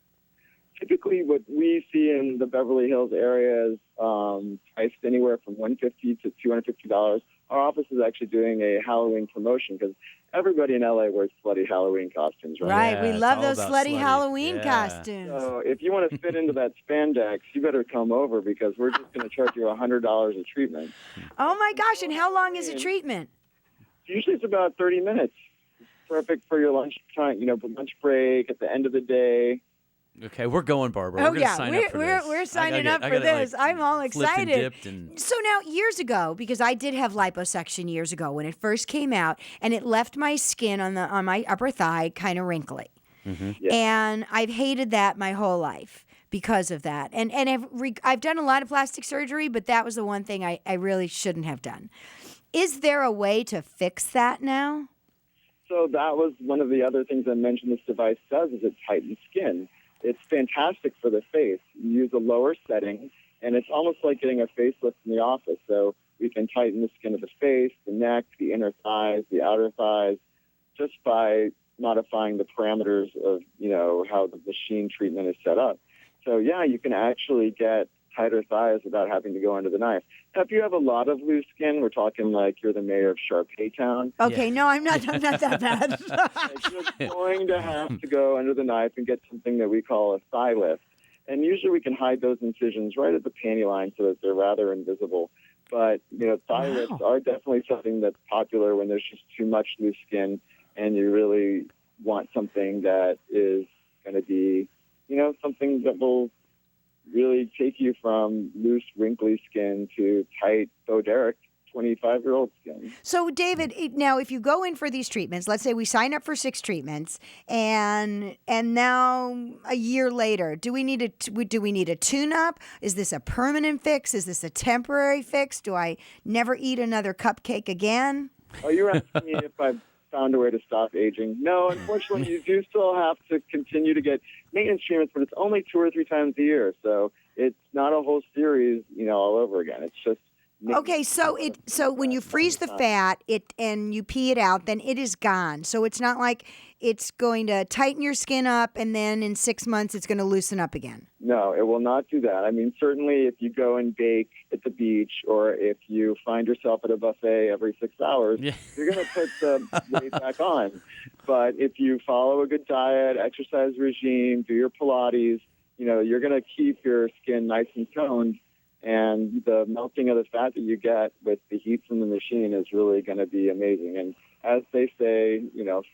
Typically, what we see in the Beverly Hills area is priced anywhere from $150 to $250. Our office is actually doing a Halloween promotion because everybody in LA wears slutty Halloween costumes, right? Right. Yeah, we it's love all those about slutty slutty. Halloween Yeah. costumes. So if you want to fit into that spandex, you better come over because we're just going to charge you $100 a treatment. Oh my gosh. And how long is a treatment? Usually it's about 30 minutes. Perfect for your lunch time, lunch break at the end of the day. Okay, we're going, Barbara. Oh we're yeah, sign up for this. we're signing I up gotta for this. like, I'm all flipped and excited. dipped and- So now, years ago, because I did have liposuction years ago when it first came out, and it left my skin on my upper thigh kind of wrinkly, Yeah. and I've hated that my whole life because of that. And I've done a lot of plastic surgery, but that was the one thing I really shouldn't have done. Is there a way to fix that now? So that was one of the other things I mentioned this device does is it tightens skin. It's fantastic for the face. You use a lower setting, and it's almost like getting a facelift in the office. So we can tighten the skin of the face, the neck, the inner thighs, the outer thighs, just by modifying the parameters of, how the machine treatment is set up. So, yeah, you can actually get tighter thighs without having to go under the knife. Now, if you have a lot of loose skin, we're talking like you're the mayor of Sharpay Town. Okay, no, I'm not that bad. You're going to have to go under the knife and get something that we call a thigh lift. And usually we can hide those incisions right at the panty line so that they're rather invisible. But, thigh lifts are definitely something that's popular when there's just too much loose skin and you really want something that is going to be, something that will really take you from loose, wrinkly skin to tight, Boderic 25-year-old skin. So, David, now if you go in for these treatments, let's say we sign up for 6 treatments, and now a year later, do we need a tune-up? Is this a permanent fix? Is this a temporary fix? Do I never eat another cupcake again? Oh, you're asking me if I've found a way to stop aging. No, unfortunately, you do still have to continue to get maintenance treatments, but it's only 2 or 3 times a year, so it's not a whole series, all over again. It's just okay. So when you freeze the fat, and you pee it out, then it is gone. So it's not like it's going to tighten your skin up, and then in 6 months it's going to loosen up again. No, it will not do that. I mean, certainly if you go and bake at the beach or if you find yourself at a buffet every 6 hours, you're going to put the weight back on. But if you follow a good diet, exercise regime, do your Pilates, you're going to keep your skin nice and toned. And the melting of the fat that you get with the heat from the machine is really going to be amazing. And as they say,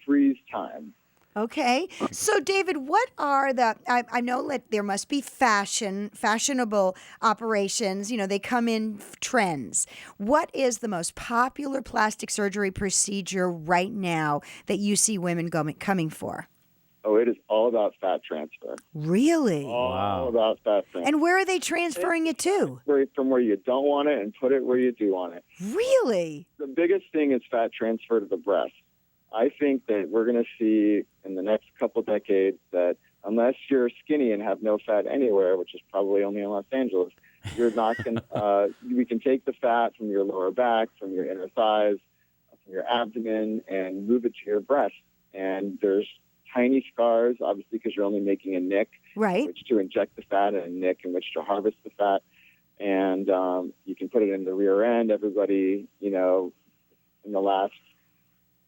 freeze time. Okay. So, David, what are I know that there must be fashionable operations. They come in trends. What is the most popular plastic surgery procedure right now that you see women coming for? Oh, it is all about fat transfer. Really? All about fat transfer. And where are they transferring it to? From where you don't want it and put it where you do want it. Really? The biggest thing is fat transfer to the breast. I think that we're going to see in the next couple decades that unless you're skinny and have no fat anywhere, which is probably only in Los Angeles, you're not going to, we can take the fat from your lower back, from your inner thighs, from your abdomen, and move it to your breast. And there's tiny scars, obviously, because you're only making a nick in which to inject the fat and a nick in which to harvest the fat. And you can put it in the rear end. Everybody, in the last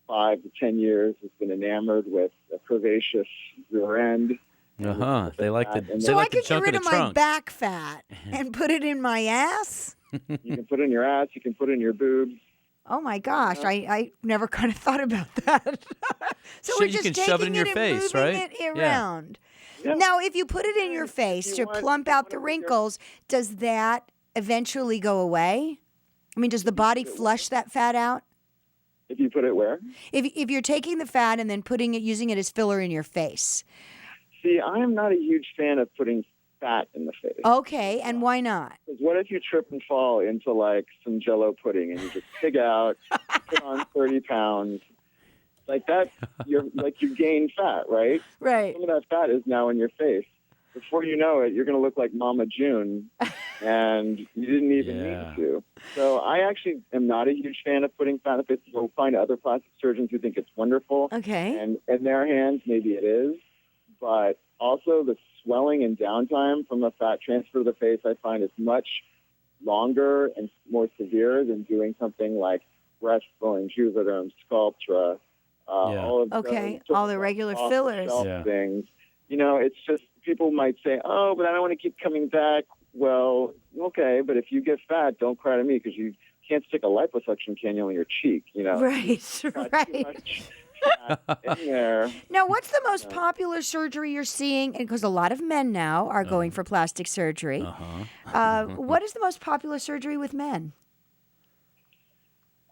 5 to 10 years has been enamored with a curvaceous rear end. They like the So I could get rid of my back fat and put it in my ass? You can put it in your ass. You can put it in your boobs. Oh, my gosh. I never kind of thought about that. So we're you just can taking shove it in your and face, moving right? it around. Yeah. Now, if you put it in your face to plump out the wrinkles, does that eventually go away? I mean, does the body flush that fat out? If you put it where? If you're taking the fat and then using it as filler in your face. See, I am not a huge fan of putting fat in the face. Okay, and why not? Because what if you trip and fall into like some Jell-O pudding and you just pig out, put on 30 pounds? Like that, you gain fat, right? Right. Some of that fat is now in your face. Before you know it, you're going to look like Mama June, and you didn't even need to. So I actually am not a huge fan of putting fat in the face. You'll find other plastic surgeons who think it's wonderful. Okay. And in their hands, maybe it is. But also the swelling and downtime from a fat transfer to the face, I find is much longer and more severe than doing something like breastbone, Juvederm, Sculptra, all of all the regular fillers. Things. It's just people might say, oh, but I don't want to keep coming back. Well, okay, but if you get fat, don't cry to me because you can't stick a liposuction cannula in your cheek, Right. In there. Now, what's the most popular surgery you're seeing? Because a lot of men now are going for plastic surgery. What is the most popular surgery with men?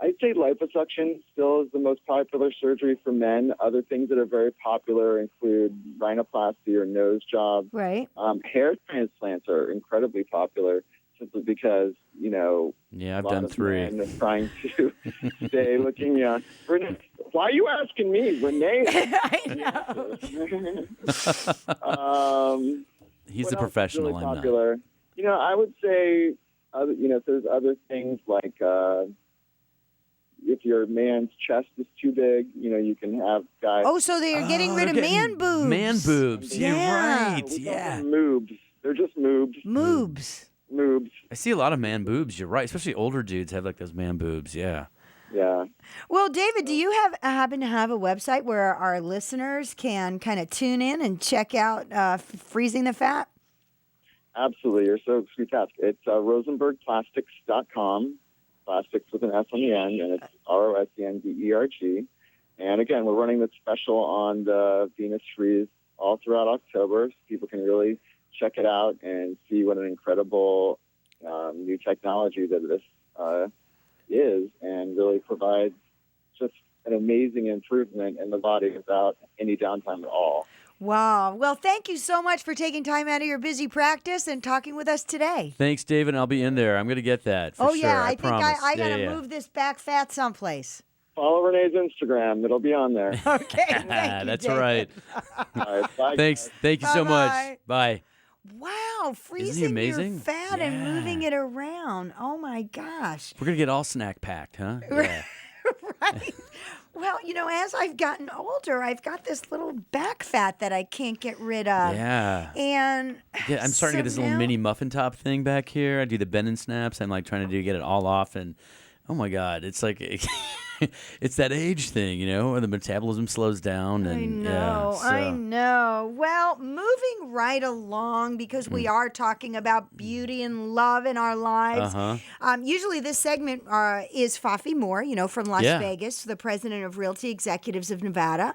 I'd say liposuction still is the most popular surgery for men. Other things that are very popular include rhinoplasty or nose job. Right. Hair transplants are incredibly popular simply because, I've done 3. Men are trying to stay looking young. Why are you asking me, Renee? I know. He's What a else is professional. really I'm not. popular? I would say, there's other things like if your man's chest is too big, you can have guys. Oh, so they're getting rid of man boobs. Man boobs. Yeah. You're right. We call Yeah. them moobs. They're just moobs. Moobs. Moobs. I see a lot of man boobs. You're right. Especially older dudes have like those man boobs. Yeah. Yeah. Well, David, do you happen to have a website where our listeners can kind of tune in and check out Freezing the Fat? Absolutely. You're so sweet. It's rosenbergplastics.com. Plastics with an S on the end, and it's ROSENBERG. And again, we're running this special on the Venus Freeze all throughout October, so people can really check it out and see what an incredible new technology that this is, and really provides just an amazing improvement in the body without any downtime at all. Wow. Well, thank you so much for taking time out of your busy practice and talking with us today. Thanks, David. I'll be in there. I'm going to get that. For Oh, sure. yeah. I think promise. I got to Yeah. move this back fat someplace. Follow Renee's Instagram. It'll be on there. Okay. Thank you, That's David. right. All right, bye, Thanks. guys. Thank you so Bye-bye. much. Bye. Wow. Freezing amazing? your fat and Yeah. moving it around. Oh, my gosh. We're going to get all snack packed, huh? Yeah. Right. Well, as I've gotten older, I've got this little back fat that I can't get rid of. Yeah. And Yeah, I'm starting to get so this little now- mini muffin top thing back here. I do the bend and snaps. I'm like trying to get it all off, and oh my God, it's like it's that age thing, where the metabolism slows down. And I know. Well, moving right along because we are talking about beauty and love in our lives. Usually this segment is Fafi Moore, from Las Yeah. Vegas, the president of Realty Executives of Nevada.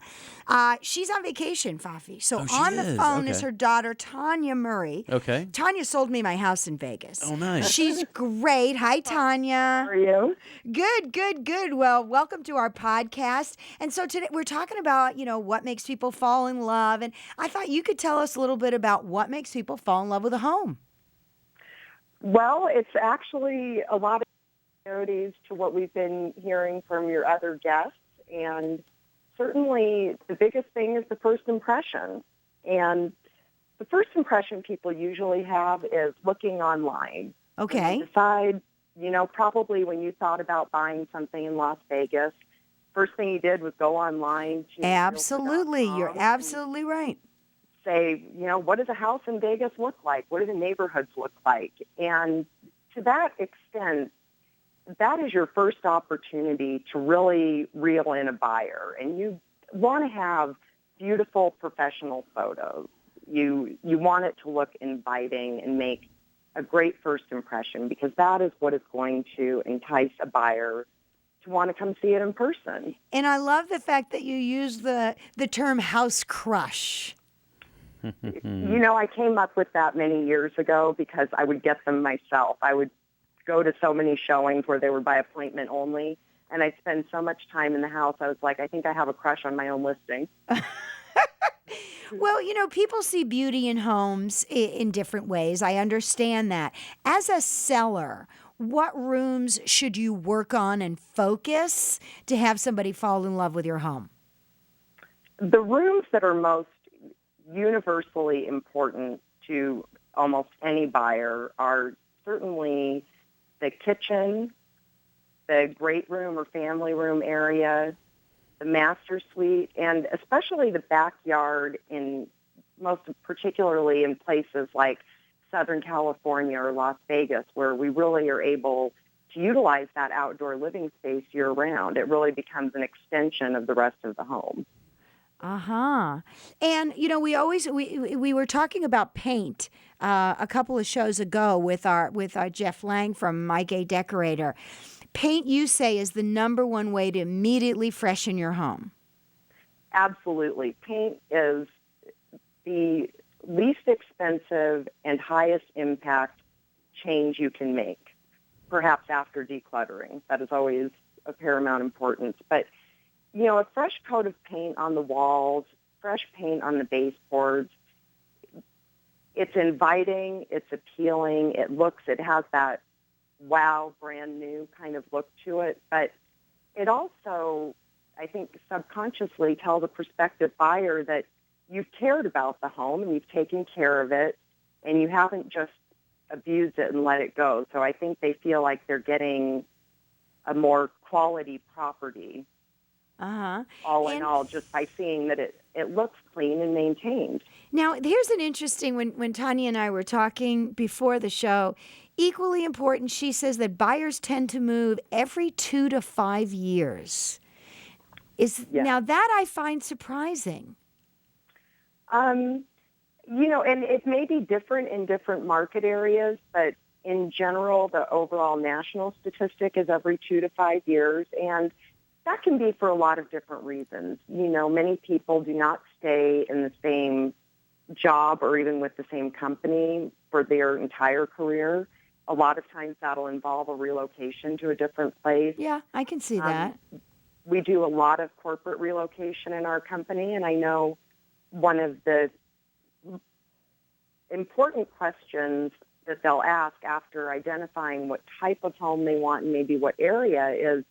She's on vacation, Fafi. So she on the is. phone is Okay. her daughter, Tanya Murray. Okay. Tanya sold me my house in Vegas. Oh, nice. She's great. Hi, Tanya. How are you? Good, good, good. Well, welcome to our podcast. And so today we're talking about, what makes people fall in love. And I thought you could tell us a little bit about what makes people fall in love with a home. Well, it's actually a lot of similarities to what we've been hearing from your other guests. And certainly the biggest thing is the first impression. And the first impression people usually have is looking online. Okay. When you decide, probably when you thought about buying something in Las Vegas, first thing you did was go online to Absolutely. realtor.com You're absolutely right. say, what does a house in Vegas look like? What do the neighborhoods look like? And to that extent, that is your first opportunity to really reel in a buyer. And you want to have beautiful professional photos. You want it to look inviting and make a great first impression, because that is what is going to entice a buyer to want to come see it in person. And I love the fact that you use the term house crush. I came up with that many years ago because I would get them myself. I would go to so many showings where they were by appointment only, and I'd spend so much time in the house. I was like, I think I have a crush on my own listing. Well, people see beauty in homes in different ways. I understand that. As a seller, what rooms should you work on and focus to have somebody fall in love with your home? The rooms that are most universally important to almost any buyer are certainly the kitchen, the great room or family room area, the master suite, and especially the backyard, most particularly in places like Southern California or Las Vegas, where we really are able to utilize that outdoor living space year-round. It really becomes an extension of the rest of the home. Uh-huh. And, we were talking about paint a couple of shows ago with our Geoff Laing from My Gay Decorator. Paint, you say, is the number one way to immediately freshen your home. Absolutely. Paint is the least expensive and highest impact change you can make, perhaps after decluttering. That is always of paramount importance. But, a fresh coat of paint on the walls, fresh paint on the baseboards, it's inviting, it's appealing, it has that wow, brand new kind of look to it, but it also I think, subconsciously tell the prospective buyer that you've cared about the home and you've taken care of it and you haven't just abused it and let it go. So I think they feel like they're getting a more quality property. All in all, just by seeing that it looks clean and maintained. Now, here's an interesting, when Tanya and I were talking before the show, equally important, she says that buyers tend to move every 2 to 5 years. Now, that I find surprising. And it may be different in different market areas, but in general, the overall national statistic is every 2 to 5 years, and that can be for a lot of different reasons. Many people do not stay in the same job or even with the same company for their entire career. A lot of times that'll involve a relocation to a different place. Yeah, I can see that. We do a lot of corporate relocation in our company, and I know one of the important questions that they'll ask after identifying what type of home they want and maybe what area is,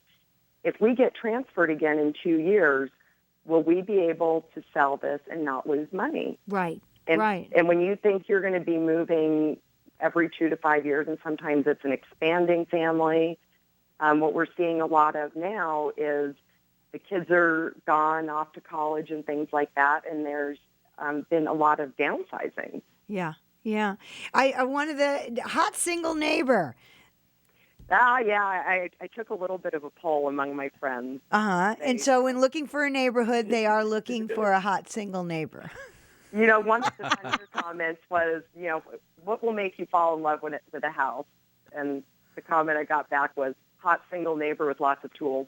if we get transferred again in 2 years, will we be able to sell this and not lose money? Right, right. And when you think you're going to be moving every 2 to 5 years, and sometimes it's an expanding family, what we're seeing a lot of now is the kids are gone off to college and things like that, and there's been a lot of downsizing. Yeah. I wanted the hot single neighbor. I took a little bit of a poll among my friends. And so when looking for a neighborhood, they are looking for a hot single neighbor. One of the funnier comments was, what will make you fall in love with a house? And the comment I got back was, hot single neighbor with lots of tools.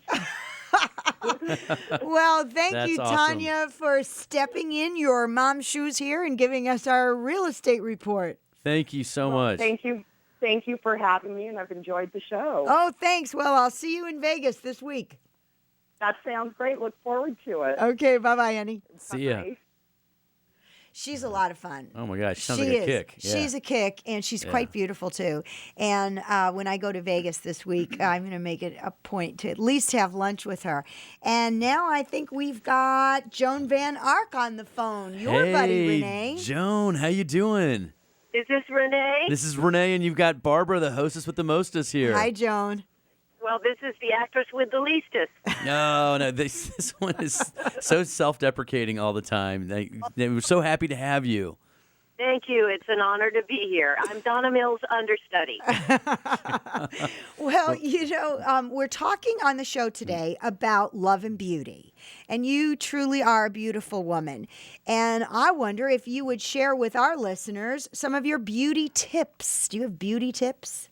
Well, thank That's you, awesome. Tanya, for stepping in your mom's shoes here and giving us our real estate report. Thank you so much. Thank you. Thank you for having me, and I've enjoyed the show. Oh, thanks. Well, I'll see you in Vegas this week. That sounds great. Look forward to it. Okay, bye-bye, Annie. See ya. She's a lot of fun. Oh, my gosh. She sounds like is. a kick. Yeah. She's a kick, and she's quite beautiful, too. And when I go to Vegas this week, I'm going to make it a point to at least have lunch with her. And now I think we've got Joan Van Ark on the phone. Your buddy, Renee. Joan, how you doing? Is this Renee? This is Renee, and you've got Barbara, the hostess with the mostest here. Hi, Joan. Well, this is the actress with the leastest. No, this one is so self-deprecating all the time. We're so happy to have you. Thank you. It's an honor to be here. I'm Donna Mills' understudy. Well, we're talking on the show today about love and beauty. And you truly are a beautiful woman. And I wonder if you would share with our listeners some of your beauty tips. Do you have beauty tips?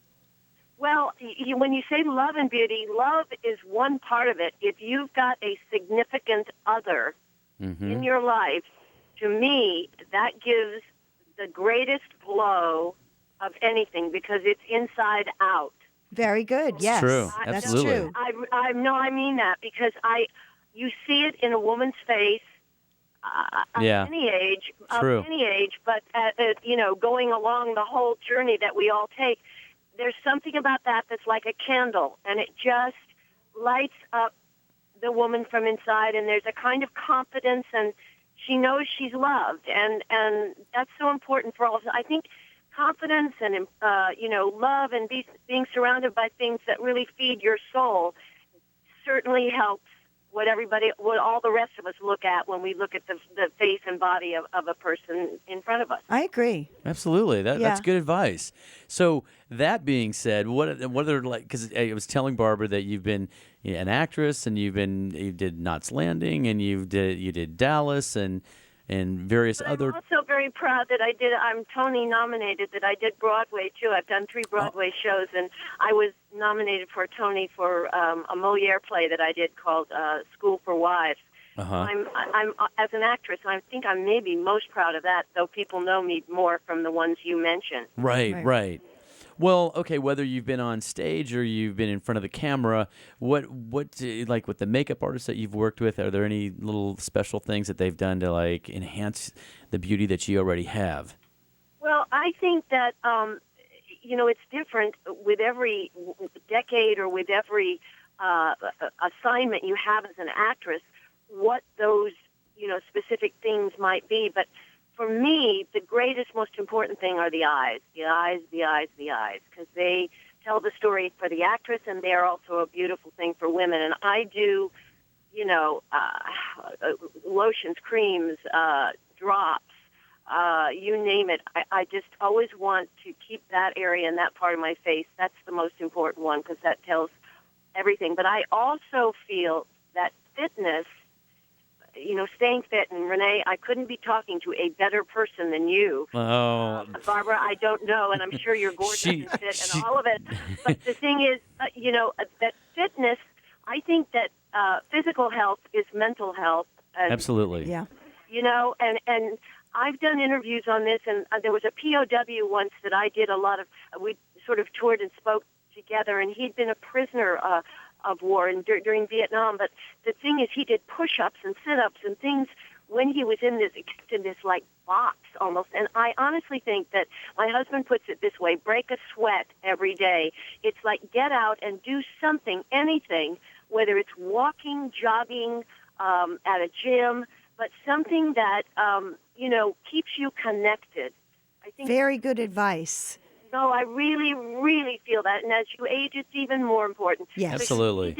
Well, when you say love and beauty, love is one part of it. If you've got a significant other in your life, to me, that gives the greatest glow of anything because it's inside out. Very good. Yes. True. That's Absolutely. true. I mean that because you see it in a woman's face of any age, but going along the whole journey that we all take, there's something about that that's like a candle, and it just lights up the woman from inside, and there's a kind of confidence, and she knows she's loved, and that's so important for all of us. I think confidence and, love and being surrounded by things that really feed your soul certainly helps what all the rest of us look at when we look at the face and body of a person in front of us. I agree. Absolutely. That's good advice. So that being said, what are like? Because I was telling Barbara that you've been an actress and you did Knots Landing and you did Dallas and various other. I'm also very proud that I'm Tony nominated, that I did Broadway, too. I've done 3 Broadway shows, and I was nominated for a Tony for a Moliere play that I did called School for Wives. I'm as an actress, I think I'm maybe most proud of that, though people know me more from the ones you mentioned. Right. Well, okay, whether you've been on stage or you've been in front of the camera, what like with the makeup artists that you've worked with, are there any little special things that they've done to like enhance the beauty that you already have? Well, I think that it's different with every decade or with every assignment you have as an actress, what those, specific things might be. But for me, the greatest, most important thing are the eyes, because they tell the story for the actress, and they are also a beautiful thing for women. And I do, lotions, creams, drops, you name it. I just always want to keep that area and that part of my face. That's the most important one because that tells everything. But I also feel that fitness, staying fit, and Renee, I couldn't be talking to a better person than you. Oh. Barbara, I don't know, and I'm sure you're gorgeous and fit and all of it. But the thing is, that fitness, I think that physical health is mental health. Absolutely. Yeah. And I've done interviews on this, and there was a POW once that I did a lot of, we sort of toured and spoke together, and he'd been a prisoner of war and during Vietnam. But the thing is, he did push-ups and sit-ups and things when he was in this like box almost. And I honestly think that my husband puts it this way: break a sweat every day. It's like get out and do something, anything, whether it's walking, jogging, at a gym, but something that keeps you connected. I think Very good advice. No, I really, really feel that. And as you age, it's even more important. Yes. Absolutely.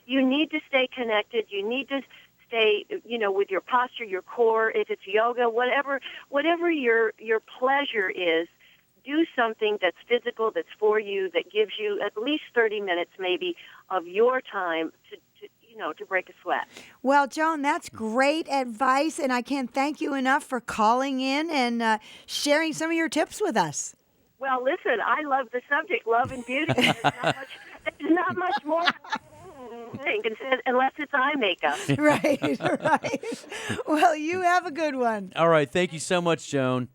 You need to stay connected. You need to stay, with your posture, your core. If it's yoga, whatever your pleasure is, do something that's physical, that's for you, that gives you at least 30 minutes maybe of your time to break a sweat. Well, Joan, that's great advice, and I can't thank you enough for calling in and sharing some of your tips with us. Well, listen, I love the subject, love and beauty. There's not much more thing unless it's eye makeup. Right. Well, you have a good one. All right. Thank you so much, Joan.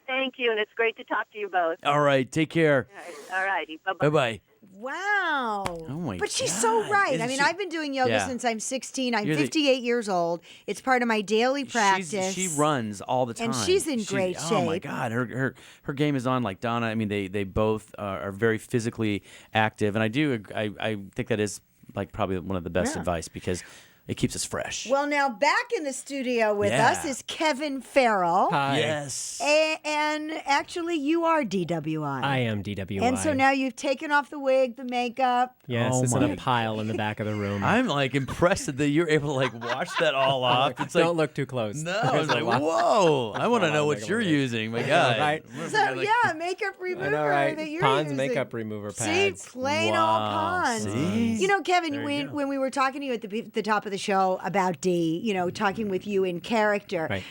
Thank you, and it's great to talk to you both. All right. Take care. All righty. Bye-bye. Bye-bye. Wow. Oh, my But she's God. so right. Isn't I mean, she- I've been doing yoga Yeah. since I'm 16. I'm You're the- 58 years old. It's part of my daily practice. She runs all the time. And she's in great Oh my shape. God, her game is on like Donna. I mean, they both are very physically active, and I think that is like probably one of the best advice because it keeps us fresh. Well, now back in the studio with Yeah. us is Kevin Farrell. Hi. Yes. And actually, you are DWI. I am DWI. And so now you've taken off the wig, the makeup. Yes, Oh it's in my- a pile in the back of the room. I'm like impressed that you're able to like wash that all off. It's like Don't look too close. no, I There's was a like, lot- whoa! I want to lot know of what makeup you're on it. using. My God, right? So, yeah, makeup remover I know, right? that you're Pond's using. makeup remover See, pads. plain Wow. old Pond's. See? You know, Kevin, There you go. when we were talking to you at the top of the show about D, talking with you in character, Right.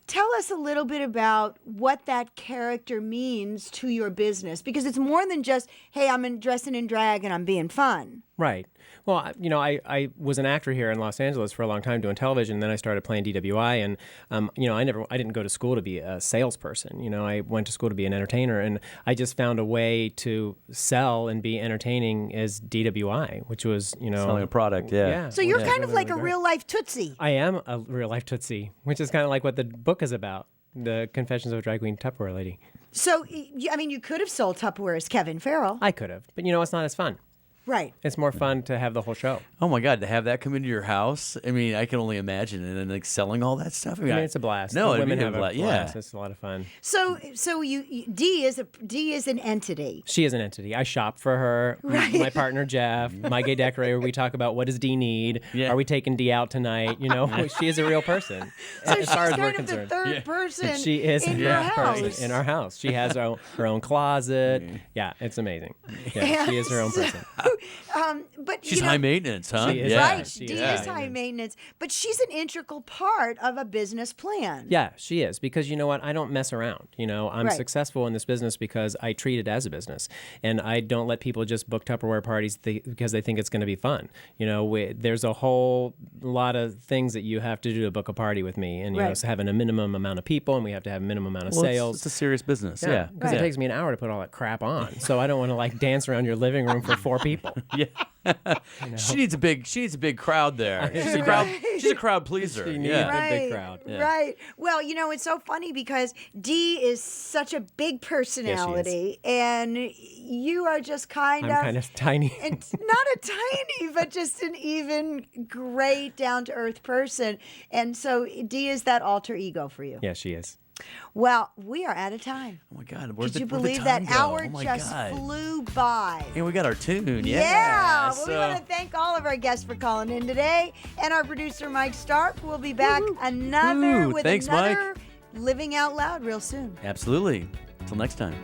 tell us a little bit about what that character means to your business, because it's more than just, hey, I'm dressing in drag and I'm being fun. Right. Well, I was an actor here in Los Angeles for a long time doing television. And then I started playing DWI, and I didn't go to school to be a salesperson. I went to school to be an entertainer, and I just found a way to sell and be entertaining as DWI, which was selling a product. Yeah. So you're which kind was of like really a great. real life Tootsie. I am a real life Tootsie, which is kind of like what the book is about. The Confessions of a Drag Queen Tupperware Lady. So, you could have sold Tupperware as Kevin Farrell. I could have, but it's not as fun. Right. It's more fun to have the whole show. Oh my God, to have that come into your house. I mean, I can only imagine, and then like selling all that stuff. I mean, it's a blast. No, The women it'd be have a blast. Yeah. It's a lot of fun. So D is an entity. She is an entity. I shop for her. Right. My partner Geoff, my gay decorator. We talk about what does D need. Yeah. Are we taking D out tonight? She is a real person. So as she's far as we're kind of the concerned. third person She is in a your real house. person in our house. She has her own closet. Yeah, it's amazing. Yeah, she is her own person. But She's high maintenance, huh? She is. Yeah. Right, She D is is high high maintenance. maintenance, but she's an integral part of a business plan. Yeah, she is, because you know what? I don't mess around. I'm Right. successful in this business because I treat it as a business, and I don't let people just book Tupperware parties because they think it's going to be fun. There's a whole lot of things that you have to do to book a party with me, and Right. it's having a minimum amount of people, and we have to have a minimum amount of Well, sales. it's a serious business. Yeah. because it takes me an hour to put all that crap on, so I don't want to dance around your living room for 4 people. Yeah. She needs a big crowd there. She's a crowd pleaser. She needs yeah. a big crowd. Yeah. Right. Well, it's so funny because Dee is such a big personality, and you are just I'm kind of tiny. It's not a tiny, but just an even great, down-to-earth person. And so Dee is that alter ego for you. Yeah, she is. Well, we are out of time. Oh my God! Could you believe that hour just flew by? And we got our tune. Yeah. So. Well, we want to thank all of our guests for calling in today, and our producer Mike Stark will be back with Thanks, another Mike. Living Out Loud real soon. Absolutely. Until next time.